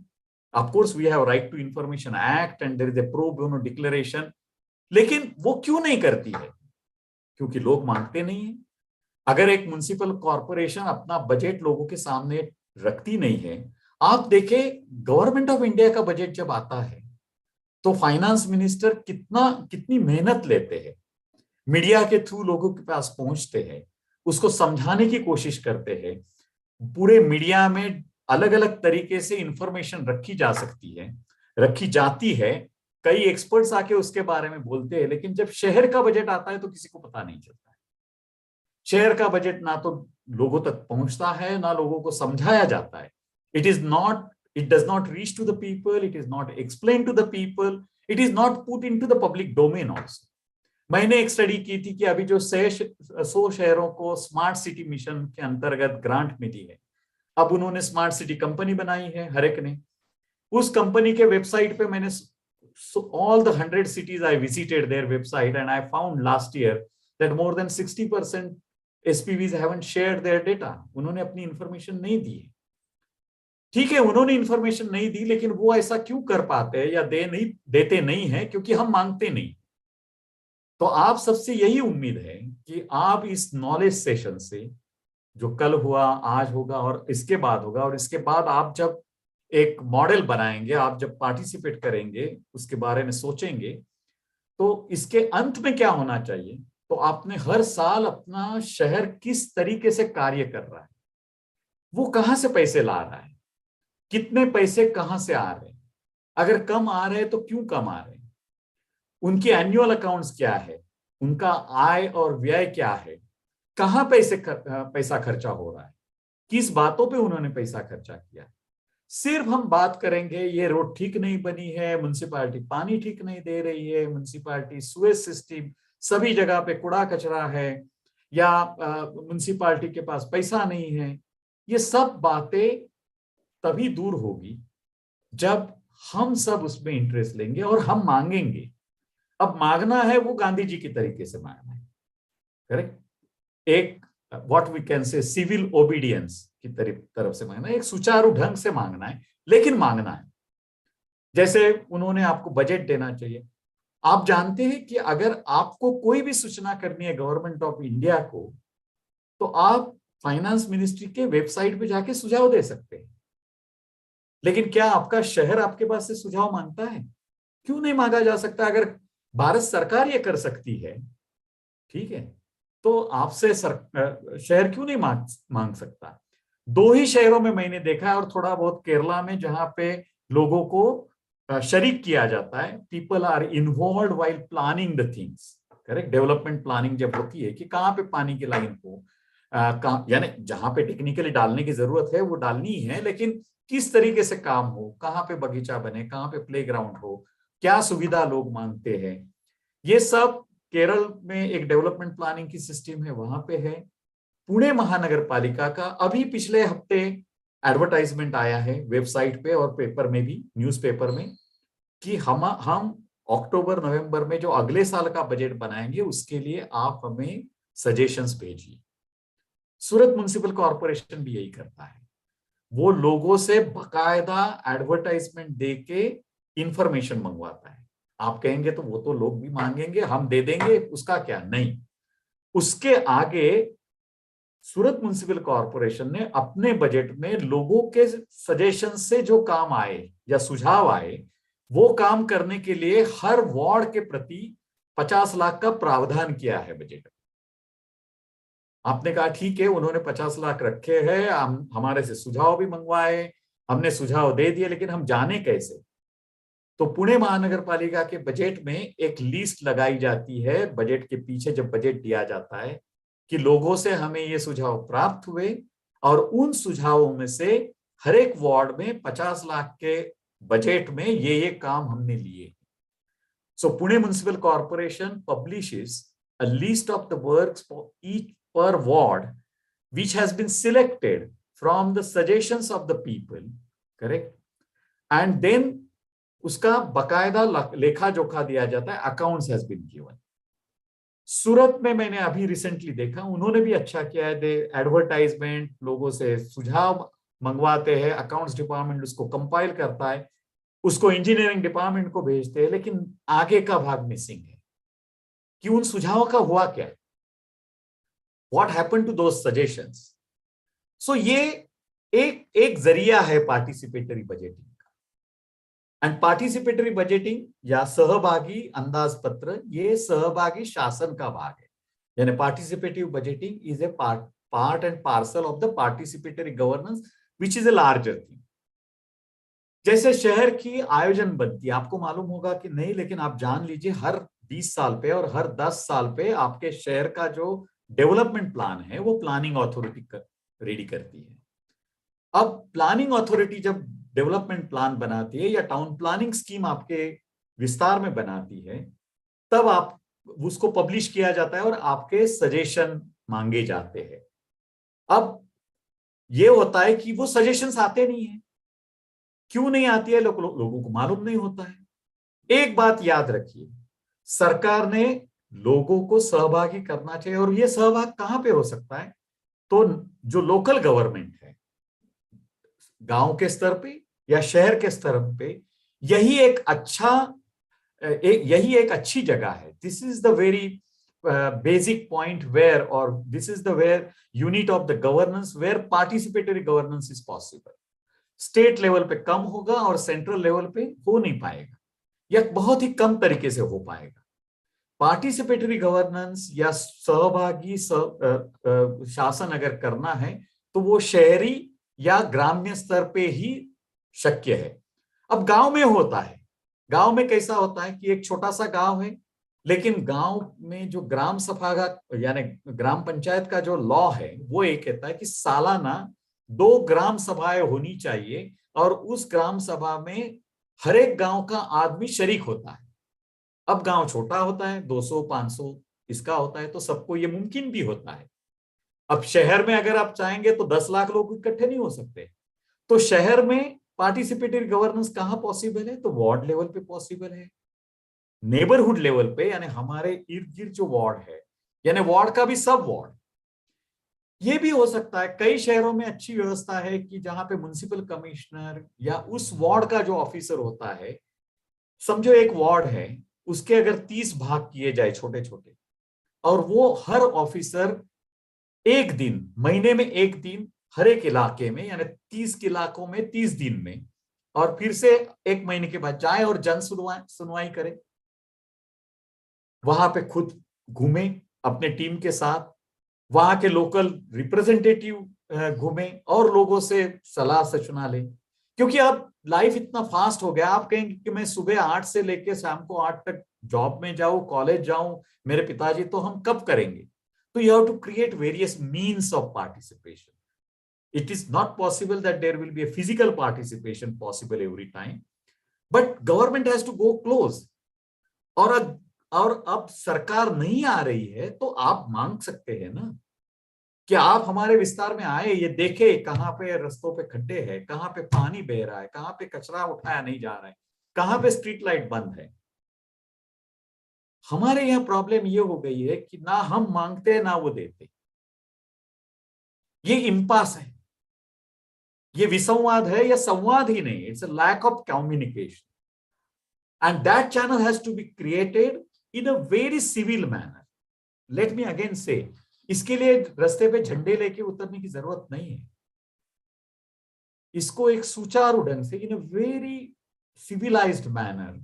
Of course we have right to information act and there is a pro bono declaration, लेकिन वो क्यों नहीं करती है? क्योंकि लोग मांगते नहीं है। अगर एक म्युनिसिपल कॉर्पोरेशन अपना बजट लोगों के सामने रखती नहीं है, आप देखें गवर्नमेंट ऑफ इंडिया का बजट जब आता है तो फाइनेंस मिनिस्टर कितनी मेहनत लेते हैं, मीडिया के थ्रू लोगों के पास पहुंचते हैं, उसको समझाने की कोशिश करते हैं। पूरे मीडिया में अलग अलग तरीके से इंफॉर्मेशन रखी जाती है, कई एक्सपर्ट्स आके उसके बारे में बोलते हैं, लेकिन जब शहर का बजट आता है तो किसी को पता नहीं चलता है। शहर का बजट ना तो लोगों तक पहुंचता है, ना लोगों को समझाया जाता है। It does not reach to the people, it is not explained to the people, it is not put into the public domain also. मैंने एक स्टडी की थी कि अभी जो 100 शहरों को स्मार्ट सिटी मिशन के अंतर्गत ग्रांट मिली है, अब उन्होंने स्मार्ट सिटी कंपनी बनाई है हर एक ने। उस कंपनी के वेबसाइट पे मैंने all the 100 cities I visited their website and I found last year that more than 60% SPVs haven't shared their data. उन्होंने अपनी इंफॉर्मेशन नहीं दी है। ठीक है, उन्होंने इंफॉर्मेशन नहीं दी, लेकिन वो ऐसा क्यों कर पाते हैं या देते नहीं है? क्योंकि हम मांगते नहीं। तो आप सबसे यही उम्मीद है कि आप इस नॉलेज सेशन से, जो कल हुआ, आज होगा और इसके बाद होगा, और इसके बाद आप जब एक मॉडल बनाएंगे, आप जब पार्टिसिपेट करेंगे, उसके बारे में सोचेंगे, तो इसके अंत में क्या होना चाहिए? तो आपने हर साल अपना शहर किस तरीके से कार्य कर रहा है, वो कहां से पैसे ला रहा है, कितने पैसे कहां से आ रहे हैं, अगर कम आ रहे हैं तो क्यों कम आ रहे हैं, उनके एनुअल अकाउंट्स क्या है, उनका आय और व्यय क्या है, कहां पैसा खर्चा हो रहा है, किस बातों पे उन्होंने पैसा खर्चा किया। सिर्फ हम बात करेंगे ये रोड ठीक नहीं बनी है, म्युनिसिपैलिटी पानी ठीक नहीं दे रही है, म्युनिसिपैलिटी सुएज सिस्टम, सभी जगह पे कूड़ा कचरा है, या म्युनिसिपैलिटी के पास पैसा नहीं है, ये सब बातें तभी दूर होगी जब हम सब उसमें इंटरेस्ट लेंगे और हम मांगेंगे। अब मांगना है वो गांधी जी की तरीके से मांगना है, करेक्ट? एक what we can say civil obedience की तरफ से मांगना है, एक सुचारू ढंग से मांगना है, लेकिन मांगना है। जैसे उन्होंने आपको बजट देना चाहिए। आप जानते हैं कि अगर आपको कोई भी सूचना करनी है गवर्नमेंट ऑफ इंडिया को, तो आप फाइनेंस मिनिस्ट्री के वेबसाइट पे जाके सुझाव दे सकते हैं, लेकिन क्या आपका शहर आपके पास से सुझाव मांगता है? क्यों नहीं मांगा जा सकता? अगर भारत सरकार ये कर सकती है, ठीक है, तो आपसे शहर क्यों नहीं मांग सकता? 2 ही शहरों में मैंने देखा है, और थोड़ा बहुत केरला में, जहां पे लोगों को शरीक किया जाता है। People are involve while planning the things, correct. Development planning जब होती है कि कहाँ पे पानी की लाइन को यानी जहां पे टेक्निकली डालने की जरूरत है वो डालनी है, लेकिन किस तरीके से काम हो, कहाँ पे बगीचा बने, कहाँ पे प्लेग्राउंड हो, क्या सुविधा लोग मांगते हैं, ये सब केरल में एक डेवलपमेंट प्लानिंग की सिस्टम है, वहां पे है। पुणे महानगर पालिका का अभी पिछले हफ्ते एडवर्टाइजमेंट आया है वेबसाइट पे और पेपर में भी, न्यूज़पेपर में, कि हम अक्टूबर नवंबर में जो अगले साल का बजट बनाएंगे उसके लिए आप हमें सजेशंस भेजिए। सूरत म्युनिसिपल कॉर्पोरेशन भी यही करता है, वो लोगों से बकायदा एडवर्टाइजमेंट दे के इंफॉर्मेशन मंगवाता है। आप कहेंगे तो वो तो लोग भी मांगेंगे, हम दे देंगे, उसका क्या? नहीं, उसके आगे सूरत म्युनिसिपल कॉर्पोरेशन ने अपने बजट में लोगों के सजेशन से जो काम आए या सुझाव आए, वो काम करने के लिए हर वार्ड के प्रति 50 लाख का प्रावधान किया है बजट। आपने कहा ठीक है, उन्होंने 50 लाख रखे हैं, हम हमारे से सुझाव भी मंगवाए, हमने सुझाव दे दिए, लेकिन हम जाने कैसे? तो पुणे महानगर पालिका के बजट में एक लिस्ट लगाई जाती है, बजट के पीछे जब बजट दिया जाता है, कि लोगों से हमें ये सुझाव प्राप्त हुए और उन सुझावों में से हर एक वार्ड में 50 लाख के बजट में ये काम हमने लिए। So Pune municipal corporation publishes a list of the works for each per ward which has been selected from the suggestions of the people, correct? And then उसका बकायदा लेखा जोखा दिया जाता है, अकाउंट्स हैज बीन गिवन। सूरत में मैंने अभी रिसेंटली देखा, उन्होंने भी अच्छा किया है, दे एडवर्टाइजमेंट, लोगों से सुझाव मंगवाते हैं, अकाउंट्स डिपार्टमेंट उसको कंपाइल करता है, उसको इंजीनियरिंग डिपार्टमेंट को भेजते हैं, लेकिन आगे का भाग मिसिंग है कि उन सुझावों का हुआ क्या, what happened to those suggestions. So ये एक जरिया है पार्टिसिपेटरी बजटिंग का। एंड पार्टिसिपेटरी बजटिंग या सहभागी अंदाजपत्र, ये सहभागी शासन का भाग है। यानी participative budgeting is a part and parcel of the participatory governance which is a larger thing. जैसे शहर की आयोजन बनती है, आपको मालूम होगा कि नहीं, लेकिन आप जान लीजिए, हर 20 साल पे और हर 10 साल पे आपके शहर का जो डेवलपमेंट प्लान है वो प्लानिंग अथॉरिटी रेडी करती है। अब प्लानिंग अथॉरिटी जब डेवलपमेंट प्लान बनाती है या टाउन प्लानिंग स्कीम आपके विस्तार में बनाती है, तब आप उसको पब्लिश किया जाता है और आपके सजेशन मांगे जाते हैं। अब ये होता है कि वो सजेशंस आते नहीं है। क्यों नहीं आती है? लोगों को मालूम नहीं होता है। एक बात याद रखिए, सरकार ने लोगों को सहभागी करना चाहिए, और ये सहभाग कहां पे हो सकता है? तो जो लोकल गवर्नमेंट है, गांव के स्तर पे या शहर के स्तर पे, यही एक अच्छी जगह है। This is the very basic point where, और this is the where unit of the governance where participatory governance is possible. State level पे कम होगा और सेंट्रल लेवल पे हो नहीं पाएगा, या बहुत ही कम तरीके से हो पाएगा। पार्टिसिपेटरी गवर्नेंस या सहभागी शासन अगर करना है तो वो शहरी या ग्राम्य स्तर पे ही शक्य है। अब गांव में होता है, गांव में कैसा होता है कि एक छोटा सा गांव है, लेकिन गांव में जो ग्राम सभा यानी ग्राम पंचायत का जो लॉ है वो ये कहता है कि सालाना 2 ग्राम सभाएं होनी चाहिए, और उस ग्राम सभा में हर एक गांव का आदमी शरीक होता है। अब गांव छोटा होता है, 200-500 इसका होता है, तो सबको ये मुमकिन भी होता है। अब शहर में अगर आप चाहेंगे तो 10 लाख लोग इकट्ठे नहीं हो सकते। तो शहर में पार्टिसिपेटरी गवर्नेंस कहां पॉसिबल है? तो वार्ड लेवल पे पॉसिबल है, नेबरहुड लेवल पे, यानी हमारे इर्द गिर्द जो वार्ड है, यानी वार्ड का भी सब वार्ड। ये भी हो सकता है, कई शहरों में अच्छी व्यवस्था है कि जहां पे म्युनिसिपल कमिश्नर या उस वार्ड का जो ऑफिसर होता है, समझो एक वार्ड है, उसके अगर 30 भाग किए जाए छोटे छोटे, और वो हर ऑफिसर एक दिन, महीने में एक दिन हर एक इलाके में, यानी 30 इलाकों में 30 दिन में, और फिर से 1 महीने के बाद जाए और जन सुनवाई करे, वहां पे खुद घूमे, अपने टीम के साथ, वहां के लोकल रिप्रेजेंटेटिव घूमें और लोगों से सलाह सचना लें। क्योंकि अब लाइफ इतना फास्ट हो गया, आप कहेंगे कि मैं सुबह 8 से लेकर शाम को 8 तक जॉब में जाऊं, कॉलेज जाऊं, मेरे पिताजी, तो हम कब करेंगे? तो you have to create various means of participation. It is not possible that there will be a physical participation possible every time, but government has to go close. और अब सरकार नहीं आ रही है तो आप मांग सकते हैं ना कि आप हमारे विस्तार में आए, ये देखे कहाँ पे रास्तों पे खड्डे हैं, कहाँ पे पानी बह रहा है, कहाँ पे कचरा उठाया नहीं जा रहा है, कहाँ पे स्ट्रीट लाइट बंद है. हमारे यहाँ प्रॉब्लम ये हो गई है कि ना हम मांगते ना वो देते. ये इम्पास है, ये विसंवाद है या संवाद ही नहीं. It's a lack of communication, and that channel has to be created in a very civil manner. Let me again say, इसके लिए रास्ते पे झंडे लेके उतरने की जरूरत नहीं है. इसको एक सुचारू ढंग से, in a very civilised manner,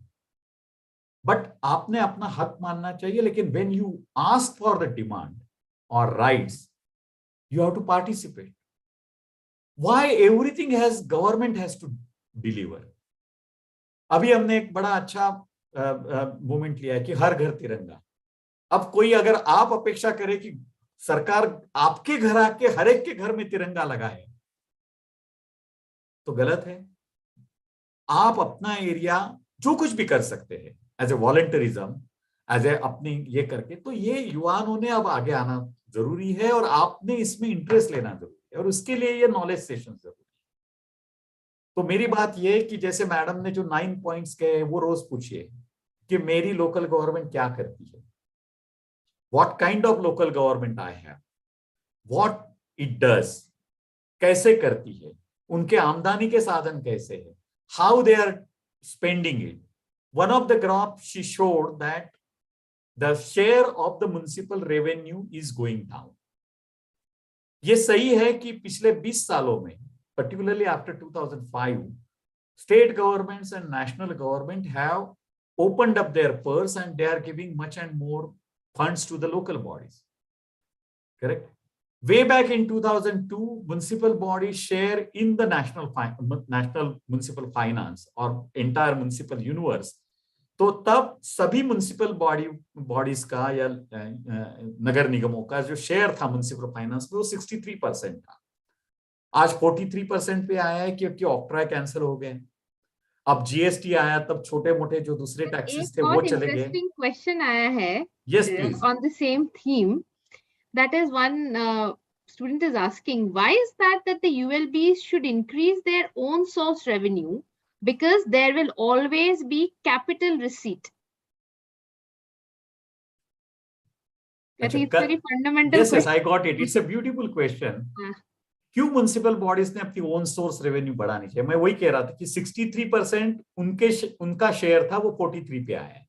but आपने अपना हक मानना चाहिए. लेकिन when you ask for the demand और rights, you have to participate. Why everything has government has to deliver? अभी हमने एक बड़ा अच्छा मूवमेंट लिया है कि हर घर तिरंगा. अब कोई अगर आप अपेक्षा करे कि सरकार आपके घर आके हर एक के घर में तिरंगा लगाए, तो गलत है. आप अपना एरिया जो कुछ भी कर सकते हैं एज ए वॉलंटरिज्म, एज ए अपनी ये करके, तो ये युवाओं ने अब आगे आना जरूरी है और आपने इसमें इंटरेस्ट लेना जरूरी है, और उसके लिए ये नॉलेज सेशन जरूरी है. तो मेरी बात ये है कि जैसे मैडम ने जो 9 पॉइंट्स कहे, वो रोज पूछिए कि मेरी लोकल गवर्नमेंट क्या करती है, what kind of local government I have, what it does, कैसे करती है, उनके आमदनी के साधन कैसे है, how they are spending it. One of the graph she showed that the share of the municipal revenue is going down. ये सही है कि पिछले 20 सालों में, particularly after 2005, state governments and national government have opened up their purse and they are giving much and more funds to the local bodies. Correct? Way back in 2002, municipal bodies share in the national municipal finance or entire municipal universe. तो तब सभी municipal bodies का या नगर निगमों का जो share था municipal finance में, वो 63% था. आज 43% पे आया है क्योंकि ऑक्ट्रा कैंसिल हो गए. अब जीएसटी आया, तब छोटे मोटे जो दूसरे टैक्सेस थे वो चले गए.
इंटरेस्टिंग क्वेश्चन आया है
yes please.
On the same theme. That is one student is asking, why is that the ULBs should increase their own source revenue, because there will always be capital receipt. I think it's very fundamental.
Yes, I got it. It's a beautiful question. क्यों municipal bodies ने अपनी own source revenue बढ़ानी चाहिए? मैं वही कह रहा था कि 63% उनका शेयर था, वो 43 पे आया है.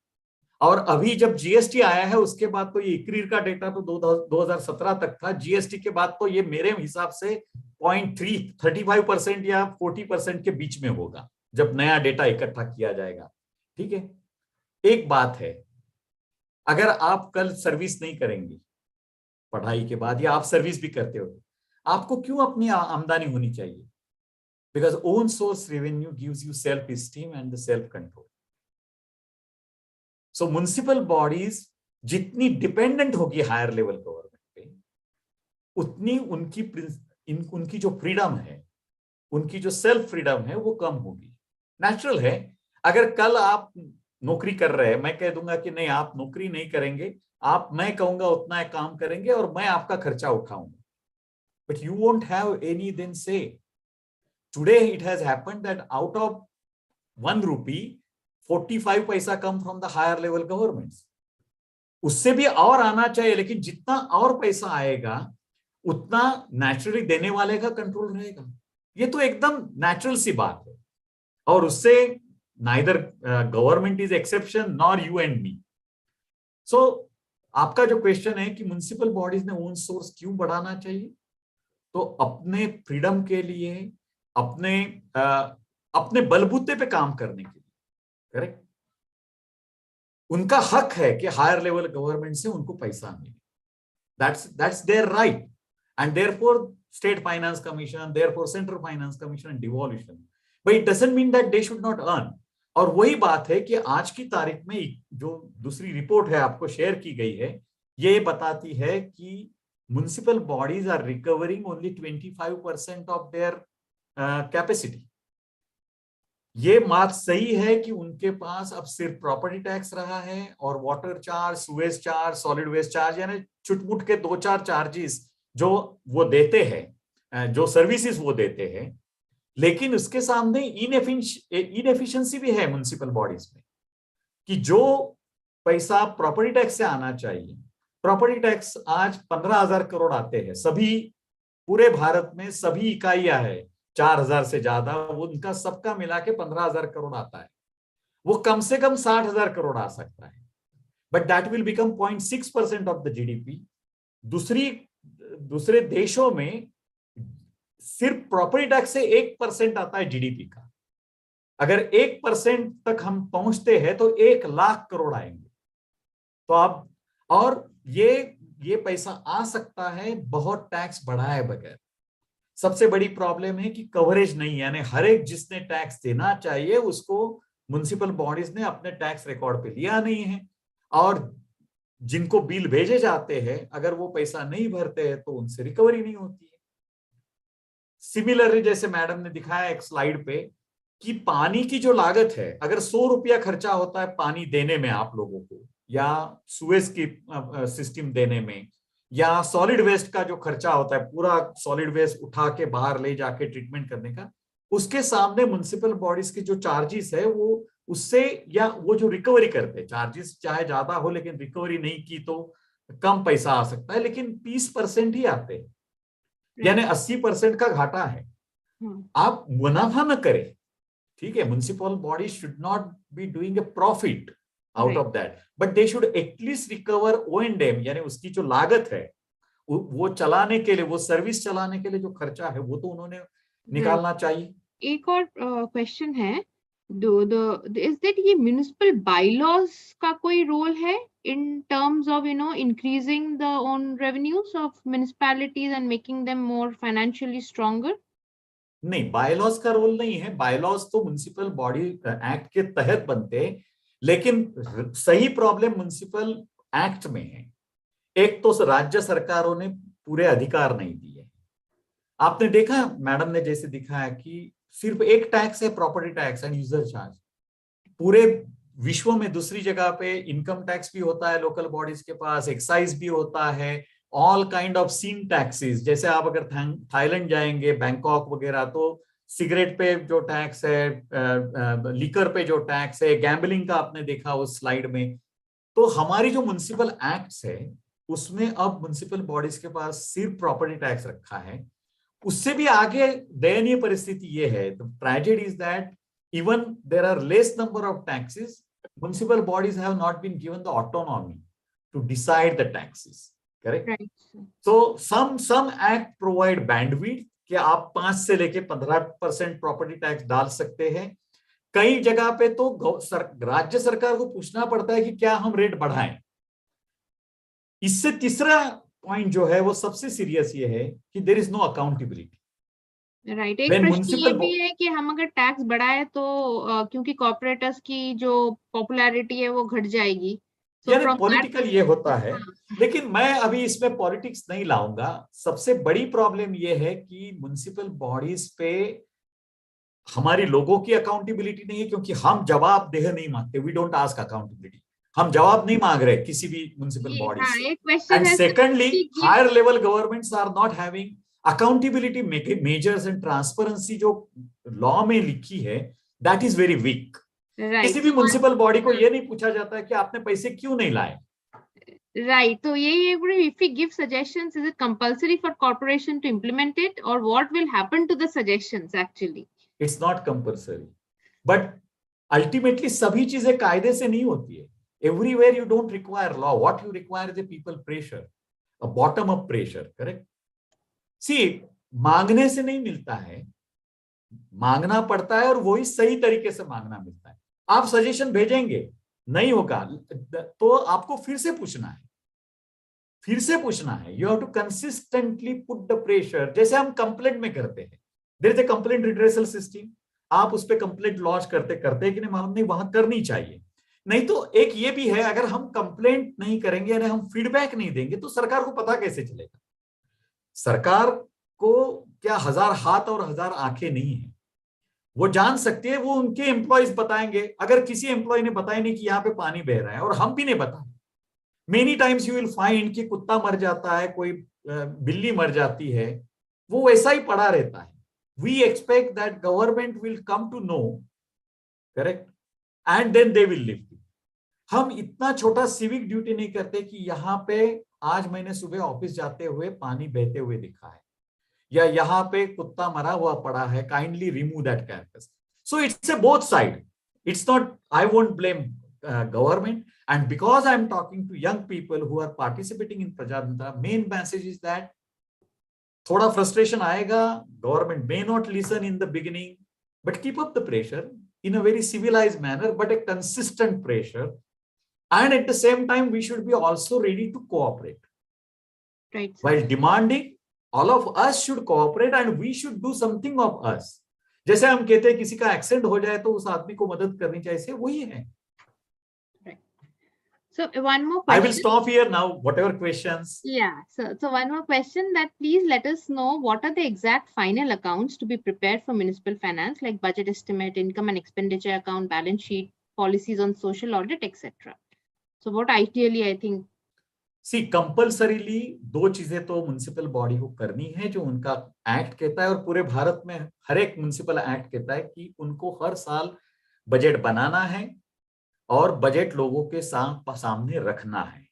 और अभी जब जीएसटी आया है उसके बाद तो ये इक्रीर का डेटा तो 2017 तक था. जीएसटी के बाद तो ये मेरे हिसाब से 35% या 40% के बीच में होगा जब नया डेटा इकट्ठा किया जाएगा. ठीक है. एक बात है, अगर आप कल सर्विस नहीं करेंगे पढ़ाई के बाद, या आप सर्विस भी करते हो, आपको क्यों अपनी आमदनी होनी चाहिए? Because own source revenue gives you self esteem and the self control. So municipal bodies जितनी डिपेंडेंट होगी हायर लेवल गवर्नमेंट पे, उतनी उनकी जो फ्रीडम है, उनकी जो सेल्फ फ्रीडम है, वो कम होगी. नेचुरल है. अगर कल आप नौकरी कर रहे हैं, मैं कह दूंगा कि नहीं आप नौकरी नहीं करेंगे, मैं कहूंगा उतना काम करेंगे और मैं आपका खर्चा उठाऊंगा. But you won't have any then say. Today it has happened that out of 1 rupee, 45 paisa come from the higher level governments. उससे भी और आना चाहिए, लेकिन जितना और पैसा आएगा उतना नेचुरली देने वाले का कंट्रोल रहेगा. ये तो एकदम नेचुरल सी बात है, और उससे neither government is exception nor you and me. So आपका जो क्वेश्चन है कि म्युनिसिपल बॉडीज ने ओन सोर्स क्यों बढ़ाना चाहिए, तो अपने फ्रीडम के लिए, अपने बलबूते पे काम करने के लिए. करेक्ट. उनका हक है कि हायर लेवल गवर्नमेंट से उनको पैसा मिले. That's their right. And therefore, State Finance Commission, therefore Central Finance Commission and devolution. But it doesn't mean that they should not earn. और वही बात है कि आज की तारीख में जो दूसरी रिपोर्ट है आपको शेयर की गई है, ये बताती है कि municipal bodies are recovering only 25% of their capacity. ये बात सही है कि उनके पास अब सिर्फ प्रॉपर्टी टैक्स रहा है और water charge, sewage charge, solid waste charge, यानी छुटमुट के 2-4 चार्जेस जो वो देते हैं, जो सर्विसेज वो देते हैं। लेकिन उसके सामने इनएफिशिएंसी भी है म्युनिसिपल बॉडीज में, कि जो पैसा प्रॉपर्टी टैक्स से आना चाहिए, प्रॉपर्टी टैक्स आज 15,000 करोड़ आते हैं, सभी पूरे भारत में सभी इकाइयां है 4,000 से ज्यादा, वो उनका सबका मिला के 15,000 करोड़ आता है। वो कम से कम 60,000 करोड़ आ सकता है, but that will become 0.6% of the GDP. दूसरे देशों में सिर्फ प्रॉपर्टी टैक्स से 1% आता है जीडीपी का। अगर 1% तक हम पहुंचते हैं तो 1 लाख करोड़ आएंगे। तो आप, और ये पैसा आ सकता है बहुत टैक्स बढ़ाए बगैर। सबसे बड़ी प्रॉब्लम है कि कवरेज नहीं, यानी हर एक जिसने टैक्स देना चाहिए उसको म्युनिसिपल बॉडीज ने अपने टैक्स रिकॉर्ड पे लिया नहीं है, और जिनको बिल भेजे जाते हैं अगर वो पैसा नहीं भरते हैं तो उनसे रिकवरी नहीं होती है। सिमिलरली जैसे मैडम ने दिखाया एक स्लाइड पे कि पानी की जो लागत है, अगर 100 रुपया खर्चा होता है पानी देने में आप लोगों को, या सुएज की सिस्टम देने में, या सॉलिड वेस्ट का जो खर्चा होता है पूरा सॉलिड वेस्ट उठा के बाहर ले जाके ट्रीटमेंट करने का, उसके सामने म्युनिसिपल बॉडीज के जो चार्जेस है वो उससे, या वो जो रिकवरी करते हैं, चार्जेस चाहे ज्यादा हो लेकिन रिकवरी नहीं की तो कम पैसा आ सकता है, लेकिन 30% ही आते हैं, यानी 80% का घाटा है। आप मुनाफा न करें, ठीक है, municipal body should not be doing a profit out of that, but they should at least recover O&M, यानी उसकी जो लागत है वो चलाने के लिए, वो सर्विस चलाने के लिए जो खर्चा है वो तो उन्होंने निकालना चाहिए।
एक और क्वेश्चन है, इज दैट ये म्युनिसिपल बायलॉज का कोई रोल है in terms of increasing the own revenues of municipalities and making them more financially stronger?
नहीं, बायलॉज का रोल नहीं है। बायलॉज तो म्युनिसिपल बॉडी एक्ट के तहत बनते हैं, लेकिन सही प्रॉब्लम म्युनिसिपल एक्ट में है। एक तो राज्य सरकारों ने पूरे अधिकार नहीं दिए। आपने देखा मैडम ने जैसे दिखाया कि सिर्फ एक टैक्स है, property tax and user charge. पूरे विश्व में दूसरी जगह पे इनकम टैक्स भी होता है लोकल बॉडीज के पास, एक्साइज भी होता है, all kind of scene taxes. जैसे आप अगर थाईलैंड जाएंगे, बैंकॉक वगैरह, तो सिगरेट पे जो टैक्स है, लिकर पे जो टैक्स है, गैम्बलिंग का आपने देखा उस स्लाइड में। तो हमारी जो म्युनिसिपल एक्ट्स है उसमें अब म्युनिसिपल बॉडीज के पास सिर्फ प्रॉपर्टी टैक्स रखा है। उससे भी आगे दयनीय परिस्थिति ये है, the tragedy is that even there are less number of taxes, municipal bodies have not been given the autonomy to decide the taxes, correct?
Right.
So some act provide bandwidth कि आप 5 से लेके 15% प्रॉपर्टी टैक्स डाल सकते हैं। कई जगह पे तो राज्य सरकार को पूछना पड़ता है कि क्या हम रेट बढ़ाएं। इससे तीसरा पॉइंट जो है वो सबसे सीरियस ये है कि there is no accountability.
Right, एक प्रश्न ये भी है कि हम अगर टैक्स बढ़ाए तो क्योंकि कॉर्पोरेटर्स की जो पॉपुलैरिटी है वो घट जाएगी,
यानी पॉलिटिकल ये होता है। लेकिन मैं अभी इसमें पॉलिटिक्स नहीं लाऊंगा। सबसे बड़ी प्रॉब्लम ये है कि म्युनिसिपल बॉडीज पे हमारी लोगों की अकाउंटेबिलिटी नहीं है, क्योंकि हम जवाबदेह नहीं मांगते, वी डोंट आस्क अकाउंटेबिलिटी। हम जवाब नहीं मांग रहे किसी भी म्युनिसिपल बॉडी से। And secondly, higher level governments are not having accountability measures and transparency जो लॉ में लिखी है, दैट इज वेरी वीक। किसी भी म्युनिसिपल बॉडी को ये नहीं पूछा जाता है कि आपने पैसे क्यों नहीं लाए।
Right. So, if we give suggestions, is it compulsory for corporation to implement it, or what will happen to the suggestions actually?
It's not compulsory, but ultimately सभी चीजें कायदे से नहीं होती है। Everywhere you don't require law. What you require is a people pressure, a bottom up pressure, correct? See, मांगने से नहीं मिलता है, मांगना पड़ता है और वही सही तरीके से मांगना मिलता है। आप सजेशन भेजेंगे, नहीं होगा तो आपको फिर से पूछना है, फिर से पूछना है, you have to consistently put the pressure, जैसे हम कंप्लेंट में करते हैं, there is a complaint redressal system, आप उस पर कंप्लेंट लॉन्च करते करते कि नहीं मालूम नहीं, वहां करनी चाहिए। नहीं तो एक ये भी है, अगर हम कंप्लेंट नहीं करेंगे यानी हम फीडबैक नहीं देंगे तो सरकार को पता कैसे चलेगा? सरकार को क्या हजार हाथ और हजार आंखें नहीं है, वो जान सकती है, वो उनके एम्प्लॉयज बताएंगे। अगर किसी एम्प्लॉय ने बताया नहीं कि यहाँ पे पानी बह रहा है और हम भी नहीं बताए, many times you will find कि कुत्ता मर जाता है, कोई बिल्ली मर जाती है, वो वैसा ही पड़ा रहता है। We expect that government will come to know, correct, and then they will live. हम इतना छोटा सिविक ड्यूटी नहीं करते कि यहाँ पे आज मैंने सुबह ऑफिस जाते हुए पानी बहते हुए दिखा है, या यहाँ पे कुत्ता मरा हुआ पड़ा है, kindly remove that campus. So it's a both side, it's not, I won't blame government, and because I'm talking to young people who are participating in Prajatantra, main message is that thoda frustration aayega, government may not listen in the beginning, but keep up the pressure in a very civilized manner, but a consistent pressure, and at the same time we should be also ready to cooperate.
Right.
While demanding, all of us should cooperate and we should do something of us. जैसे हम कहते हैं किसी का accident हो जाए तो उस आदमी को मदद करनी चाहिए, से वही है।
So one more question.
I will stop here now, whatever questions.
Yeah, so one more question, that please let us know what are the exact final accounts to be prepared for municipal finance, like budget estimate, income and expenditure account, balance sheet, policies on social audit, etc. So what ideally I think,
see compulsorily दो चीजें तो municipal body को करनी है, जो उनका act कहता है, और पूरे भारत में हर एक म्युनिसिपल एक्ट कहता है कि उनको हर साल बजट बनाना है और बजट लोगों के सामने रखना है।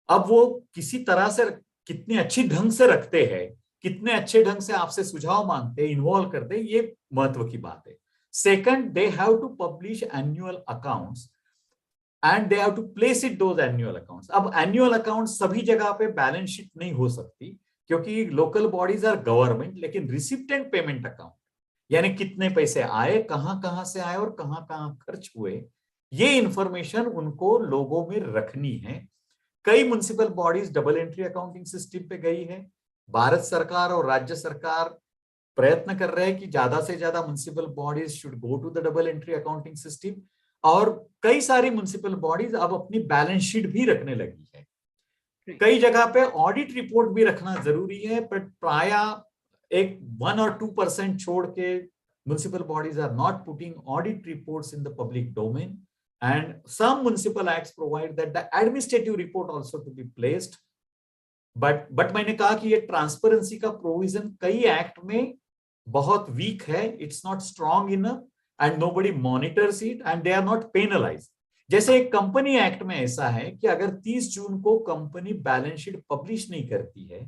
अब वो किसी तरह से कितने अच्छी ढंग से रखते हैं, कितने अच्छे ढंग से आपसे सुझाव मांगते हैं, इन्वॉल्व करते हैं, ये महत्व की बात है। Second, they have to publish annual accounts and they have to place it those annual accounts. अब annual accounts सभी जगह पे बैलेंस शीट नहीं हो सकती, क्योंकि लोकल बॉडीज आर गवर्नमेंट, लेकिन रिसिप्टेंट पेमेंट अकाउंट, यानी कितने पैसे आए, कहां से आए और कहां खर्च हुए, ये इंफॉर्मेशन उनको लोगों में रखनी है। कई municipal bodies double entry accounting system पे गई है। भारत सरकार और राज्य सरकार प्रयत्न कर रहे हैं कि ज्यादा से ज्यादा municipal bodies should go to the double entry accounting system, और कई सारी म्युनिसिपल बॉडीज अब अपनी बैलेंस शीट भी रखने लगी है। कई जगह पे ऑडिट रिपोर्ट भी रखना जरूरी है, पर प्राय एक 1 or 2% छोड़ के municipal bodies are not putting audit reports in the public domain, and some municipal acts provide that the administrative report also to be placed. But मैंने कहा कि ये ट्रांसपेरेंसी का प्रोविजन कई एक्ट में बहुत वीक है, it's not strong enough, and nobody monitors it and they are not penalized. जैसे एक कंपनी एक्ट में ऐसा है कि अगर 30 जून को कंपनी बैलेंस शीट पब्लिश नहीं करती है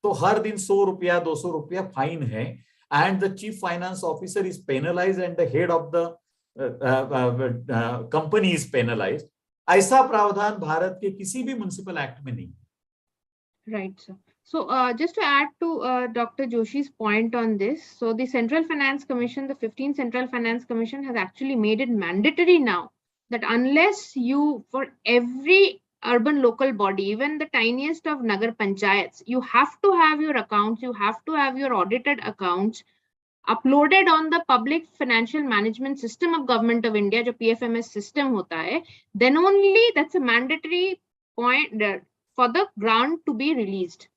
तो हर दिन 100 रुपया 200 रुपया फाइन है, and the chief finance officer is penalised and the head of the company is penalised. ऐसा प्रावधान भारत के किसी भी म्युनिसिपल एक्ट में नहीं।
Right, sir. So just to add to Dr. Joshi's point on this, so the Central Finance Commission, the 15th Central Finance Commission has actually made it mandatory now that unless you, for every urban local body, even the tiniest of Nagar Panchayats, you have to have your accounts, you have to have your audited accounts uploaded on the Public Financial Management System of Government of India, जो PFMS system होता है, then only that's a mandatory point for the grant to be released.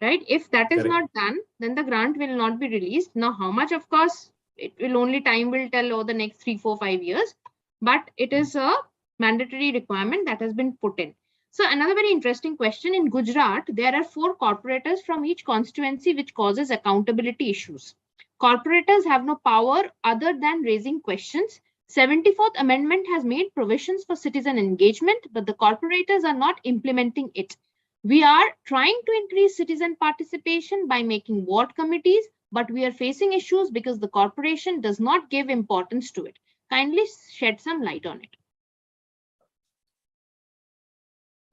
Right? If that is
Correct.
not done, then the grant will not be released. Now, how much, of course, it will only time will tell over the next 3, 4, 5 years, but it is a mandatory requirement that has been put in. So another very interesting question, in Gujarat, there are 4 corporators from each constituency, which causes accountability issues. Corporators have no power other than raising questions. 74th Amendment has made provisions for citizen engagement, but the corporators are not implementing it. We are trying to increase citizen participation by making ward committees, but we are facing issues because the corporation does not give importance to it. Kindly shed some light on it.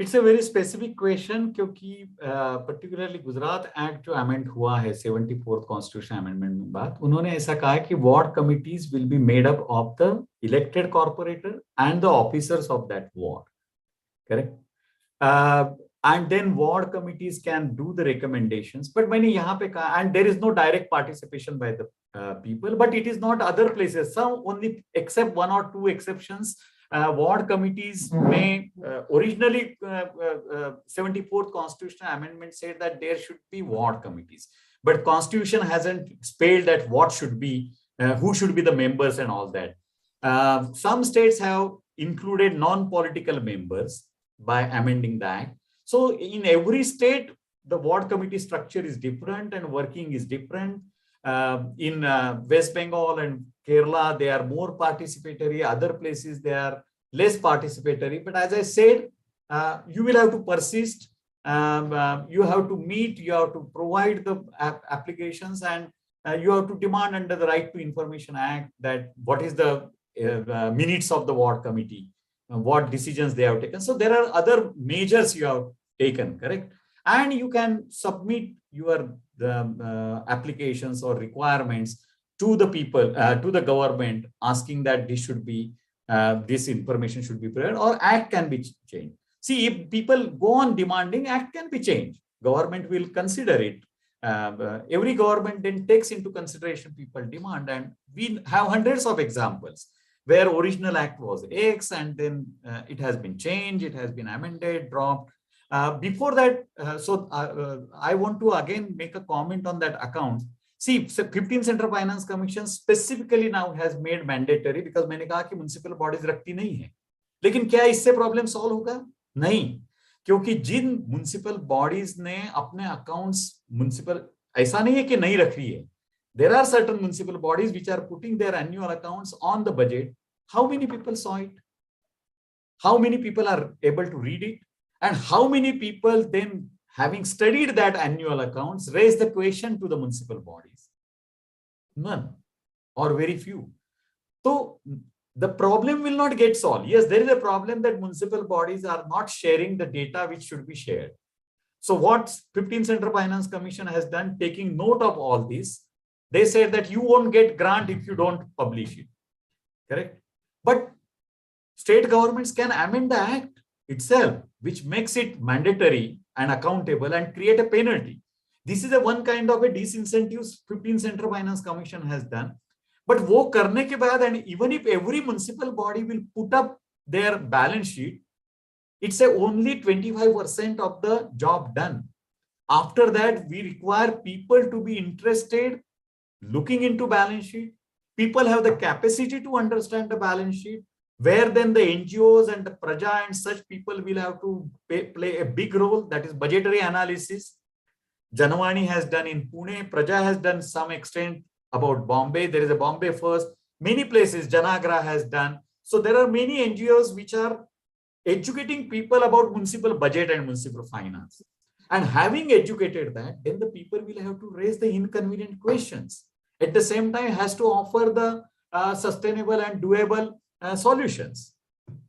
It's a very specific question, क्योंकि particularly Gujarat act जो amend हुआ है 74th constitution amendment में बात, उन्होंने ऐसा कहा है कि ward committees will be made up of the elected corporator and the officers of that ward, correct. and then ward committees can do the recommendations. But मैंने यहाँ पे कहा, and there is no direct participation by the people, but it is not other places. Some only, except one or two exceptions, ward committees may originally 74th constitutional amendment said that there should be ward committees, but constitution hasn't spelled that what should be, who should be the members and all that. Some states have included non-political members by amending the act. So in every state, the ward committee structure is different and working is different. In West Bengal and Kerala, they are more participatory. Other places, they are less participatory. But as I said, you will have to persist. You have to meet, you have to provide the applications, and you have to demand under the Right to Information Act that what is the minutes of the ward committee, what decisions they have taken. So there are other measures you have taken, correct? And you can submit your applications or requirements to the people, to the government, asking that this should be, this information should be provided, or act can be changed. See, if people go on demanding, act can be changed. Government will consider it. Every government then takes into consideration people demand, and we have hundreds of examples where original act was X and then it has been changed, it has been amended, dropped. Before that, I want to again make a comment on that account. See, 15th Central Finance Commission specifically now has made mandatory, because मैंने कहा कि municipal bodies रखती नहीं है, लेकिन क्या इससे problem solve होगा? नहीं, क्योंकि जिन municipal bodies ने अपने accounts municipal, ऐसा नहीं है कि नहीं रख रही है. There are certain municipal bodies which are putting their annual accounts on the budget. How many people saw it? How many people are able to read it? And how many people then, having studied that annual accounts, raise the question to the municipal bodies? None, or very few. So the problem will not get solved. Yes, there is a problem that municipal bodies are not sharing the data which should be shared. So what 15th Central Finance Commission has done, taking note of all this, they said that you won't get grant if you don't publish it. Correct? But state governments can amend the act itself, which makes it mandatory and accountable and create a penalty. This is a one kind of a disincentive 15th Central Finance Commission has done. But वो करने के बाद, and even if every municipal body will put up their balance sheet, it's only 25% of the job done. After that, we require people to be interested, looking into balance sheet. People have the capacity to understand the balance sheet, where then the NGOs and the Praja and such people will have to play a big role, that is budgetary analysis. Janavani has done in Pune, Praja has done some extent about Bombay. There is a Bombay first. Many places Janagra has done. So there are many NGOs which are educating people about municipal budget and municipal finance. And having educated that, then the people will have to raise the inconvenient questions. At the same time, has to offer the sustainable and doable solutions.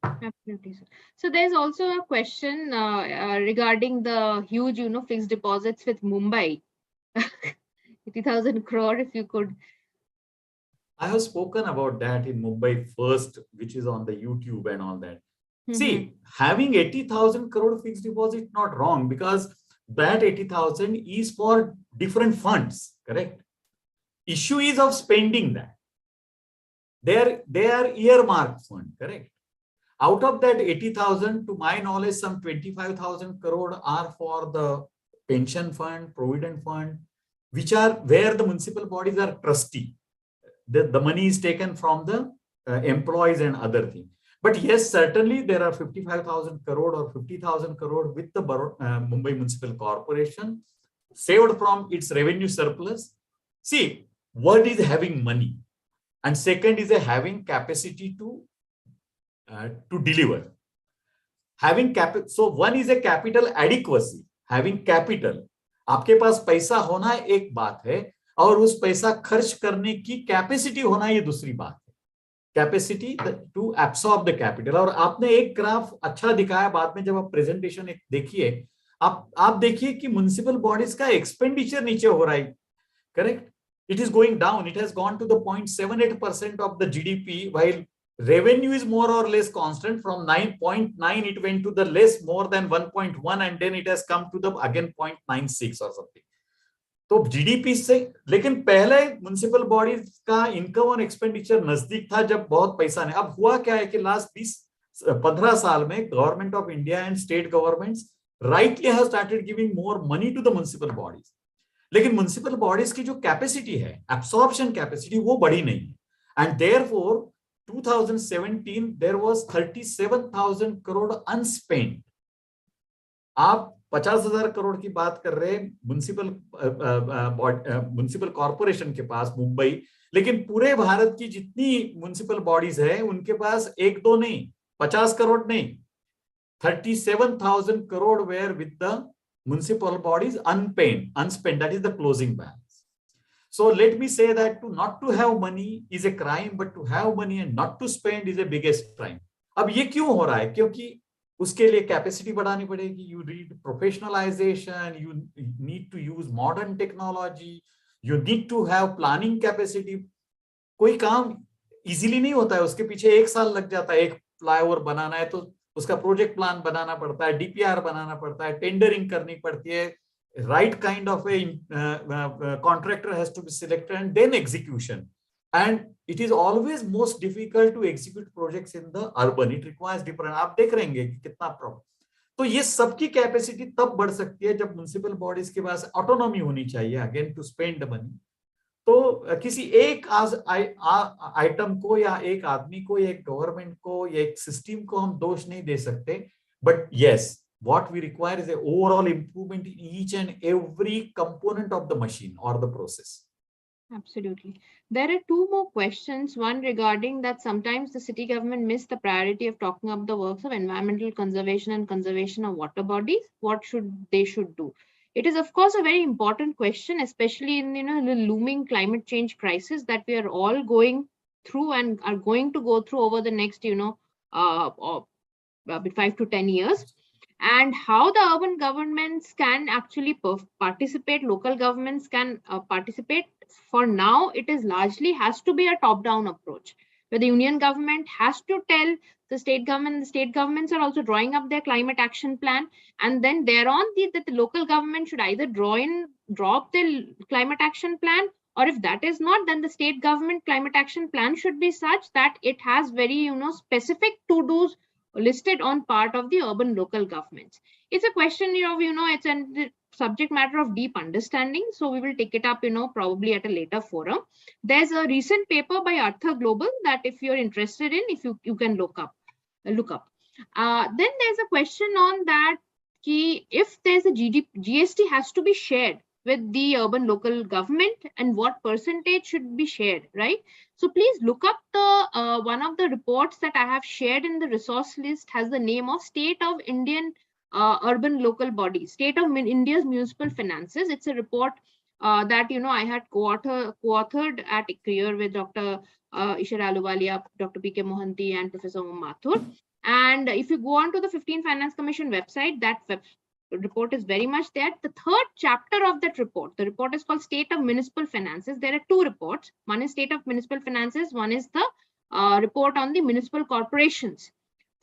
Absolutely, sir. So there's also a question regarding the huge, fixed deposits with Mumbai. 80,000 crore, if you could.
I have spoken about that in Mumbai first, which is on the YouTube and all that. See, having 80,000 crore fixed deposit, not wrong, because that 80,000 is for different funds, correct? Issue is of spending that. They are earmarked fund, correct? Out of that 80,000, to my knowledge, some 25,000 crore are for the pension fund, provident fund, which are where the municipal bodies are trustee. The money is taken from the employees and other things. But yes, certainly there are 55,000 crore or 50,000 crore with the Mumbai Municipal Corporation saved from its revenue surplus. See, what is having money? And second is having capacity to deliver. Having capital. So one is a capital adequacy. Having capital. आपके पास पैसा होना एक बात है, और उस पैसा खर्च करने की कैपेसिटी होना ये दूसरी बात है. Capacity to absorb the capital. और आपने एक ग्राफ अच्छा दिखाया बाद में, जब आप प्रेजेंटेशन एक देखिए, आप देखिए कि म्युनिसिपल बॉडीज का एक्सपेंडिचर नीचे हो रहा है, correct? It is going down. It has gone to the 0.78% of the GDP, while revenue is more or less constant. From 9.9 it went to the less more than 1.1 and then it has come to the again 0.96 or something. तो GDP से, लेकिन पहले municipal bodies का income और expenditure नजदीक था जब बहुत पैसा नहीं. अब हुआ क्या है कि लास्ट 20-15 साल में government of India and state governments rightly have started giving more money to the municipal bodies. लेकिन म्युनिसिपल बॉडीज की जो कैपेसिटी है, एब्सॉर्प्शन कैपेसिटी, वो बड़ी नहीं है. And therefore 2017 there was 37,000 crore unspent. आप 50,000 करोड़ की बात कर रहे हैं म्युनिसिपल कॉर्पोरेशन के पास मुंबई, लेकिन पूरे भारत की जितनी म्युनिसिपल बॉडीज है उनके पास 1-2 नहीं, 50 करोड़ नहीं, 37,000 crore were with the municipal bodies unspent. That is the closing balance. So let me say that not to have money is a crime, but to have money and not to spend is the biggest crime. अब ये क्यों हो रहा है? क्योंकि उसके लिए capacity बढ़ानी पड़ेगी. You need professionalization, you need to use modern technology, you need to have planning capacity. कोई काम इजीली नहीं होता है, उसके पीछे 1 साल लग जाता है. एक फ्लाईओवर बनाना है तो उसका प्रोजेक्ट प्लान बनाना पड़ता है, डीपीआर बनाना पड़ता है, टेंडरिंग करनी पड़ती है, right kind of a contractor has to be selected and then execution. And it is always most difficult to execute projects in the urban. It requires different. आप देख रहेंगे कि कितना प्रॉब्लम. तो ये सबकी कैपेसिटी तब बढ़ सकती है जब म्युनिसिपल बॉडीज के पास ऑटोनॉमी होनी चाहिए अगेन टू स्पेंड मनी. तो किसी एक आइटम को या एक आदमी को या एक गवर्नमेंट को या एक सिस्टम को हम दोष नहीं दे सकते. But yes, what we require is an overall improvement in each and every component of the machine or the process.
Absolutely. There are 2 more questions. One regarding that sometimes the city government miss the priority of talking up the works of environmental conservation and conservation of water bodies. What should they do? It is, of course, a very important question, especially in the looming climate change crisis that we are all going through and are going to go through over the next 5 to 10 years. And how the urban governments can actually participate, local governments can participate. For now, it is largely has to be a top-down approach, where the union government has to tell the state government. The state governments are also drawing up their climate action plan, and then thereon the local government should either draw up the climate action plan, or if that is not, then the state government climate action plan should be such that it has very specific to-dos listed on part of the urban local governments. It's a question of it's a subject matter of deep understanding, so we will take it up probably at a later forum. There's a recent paper by Arthur Global that if you're interested in, if you can look up. Then there's a question on that if there's a GST has to be shared with the urban local government and what percentage should be shared, right? So please look up the one of the reports that I have shared in the resource list has the name of State of Indian Urban Local Bodies, State of India's Municipal Finances. It's a report that I had co-authored at ICRIER with Dr. Ishar Aluwalia, Dr. P.K. Mohanty and Professor Mathur. And if you go on to the 15 Finance Commission website, that report is very much there. The 3rd chapter of that report, the report is called State of Municipal Finances. There are 2 reports. One is State of Municipal Finances. One is the report on the municipal corporations.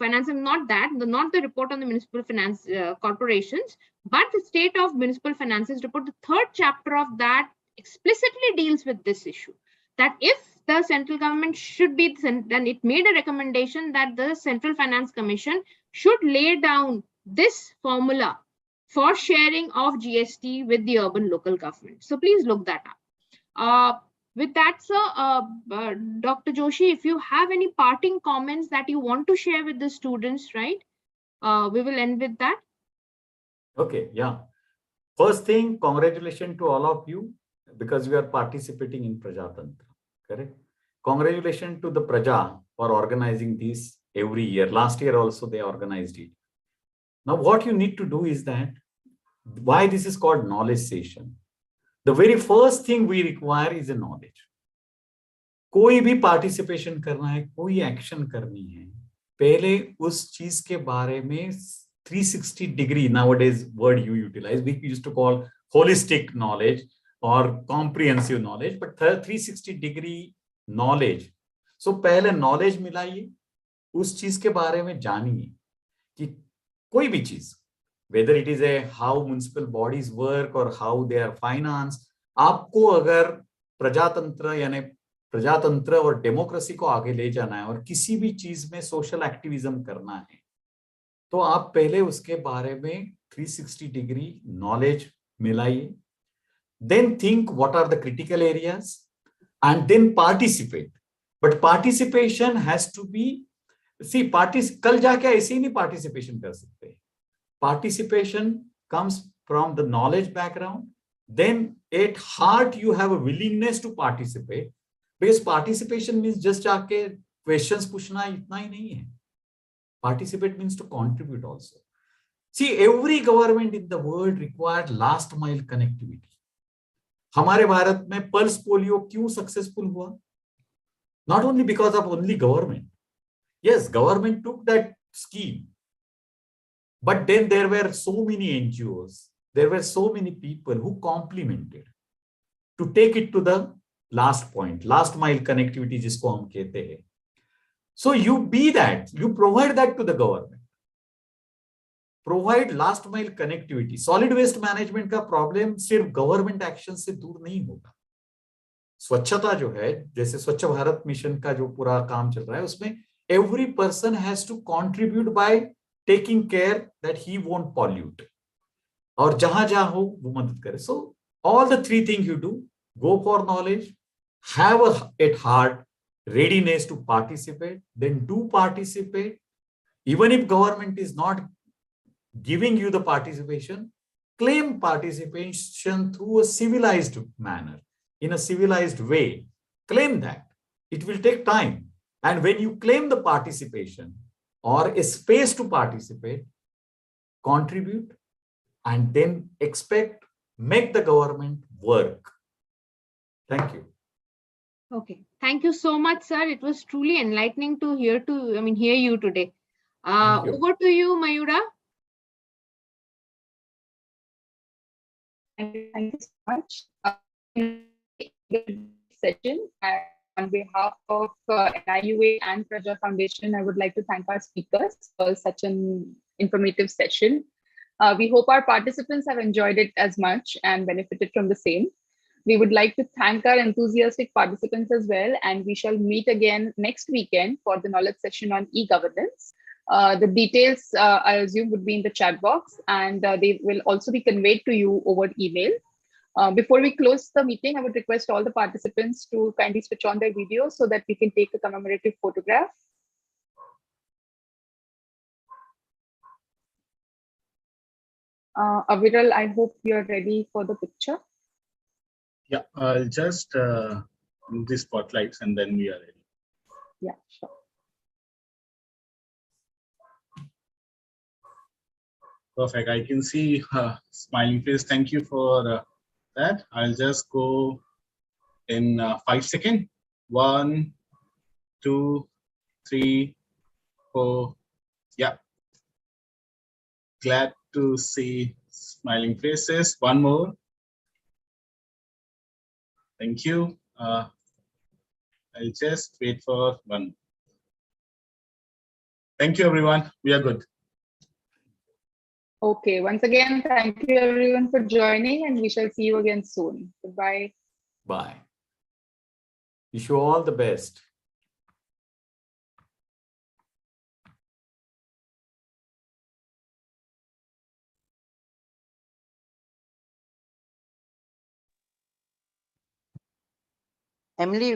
Finance is not the report on the municipal finance corporations, but the State of Municipal Finances report. The 3rd chapter of that explicitly deals with this issue. That if the central government should be, then it made a recommendation that the Central Finance Commission should lay down this formula for sharing of GST with the urban local government. So please look that up. With that, sir, Dr. Joshi, if you have any parting comments that you want to share with the students, right? We will end with that.
Okay, yeah. First thing, congratulations to all of you because we are participating in Prajatantra, correct? Congratulations to the Praja for organizing this every year. Last year also they organized it. Now, what you need to do is that, why this is called knowledge session. The very first thing we require is a knowledge. कोई भी participation करना है, कोई action करनी है, पहले उस चीज के बारे में 360 degree, nowadays word you utilize, we used to call holistic knowledge or comprehensive knowledge, but 360 degree knowledge सो पहले नॉलेज मिलाइए, उस चीज के बारे में जानिए कि कोई भी चीज, whether it is A how municipal bodies work और हाउ दे आर फाइनेंस, आपको अगर प्रजातंत्र और डेमोक्रेसी को आगे ले जाना है और किसी भी चीज में सोशल एक्टिविज्म करना है, तो आप पहले उसके बारे में 360 डिग्री नॉलेज मिलाइए, then think what are the critical areas and then participate. But participation has to be, कल जाके ऐसे ही नहीं पार्टिसिपेशन कर सकते. Participation comes from the knowledge background, then at heart you have a willingness to participate, because participation means just जाके questions पूछना इतना ही नहीं है. Participate means to contribute also. See, every government in the world required last mile connectivity. हमारे भारत में pulse polio क्यों successful हुआ? Not only because of only government. Yes, government took that scheme, but then there were so many NGOs, there were so many people who complemented to take it to the last point, last mile connectivity जिसको हम कहते हैं. So you be that, you provide that to the government. Provide last mile connectivity. Solid waste management का problem सिर्फ government action से दूर नहीं होगा. स्वच्छता जो है, जैसे स्वच्छ भारत मिशन का जो पूरा काम चल रहा है, उसमें every person has to contribute by taking care that he won't pollute. और जहां जहां हो वो मदद करे. So all the three things you do: go for knowledge, have at heart readiness to participate, then do participate. Even if government is not giving you the participation, claim participation through a civilized manner, in a civilized way. Claim that. It will take time. And when you claim the participation or a space to participate, contribute, and then expect, make the government work. Thank you.
Okay, thank you so much, sir. It was truly enlightening to hear you today.
Thank you.
Over to you, Mayura.
Thank you so much. Session, and on behalf of NIUA and Praja Foundation, I would like to thank our speakers for such an informative session. We hope our participants have enjoyed it as much and benefited from the same. We would like to thank our enthusiastic participants as well, and we shall meet again next weekend for the knowledge session on e-governance. The details, I assume, would be in the chat box, and they will also be conveyed to you over email. Before we close the meeting, I would request all the participants to kindly switch on their video so that we can take a commemorative photograph. Aviral, I hope you're ready for the picture.
Yeah, I'll just move the spotlights and then we are ready.
Yeah, sure.
Perfect. I can see smiling face. Thank you for that. I'll just go in 5 seconds. 1, 2, 3, 4. Yeah. Glad to see smiling faces. One more. Thank you. I'll just wait for one. Thank you, everyone. We are good.
Okay, once again, thank you everyone for joining, and we shall see you again soon. Goodbye.
Bye. Wish you all the best.
Emily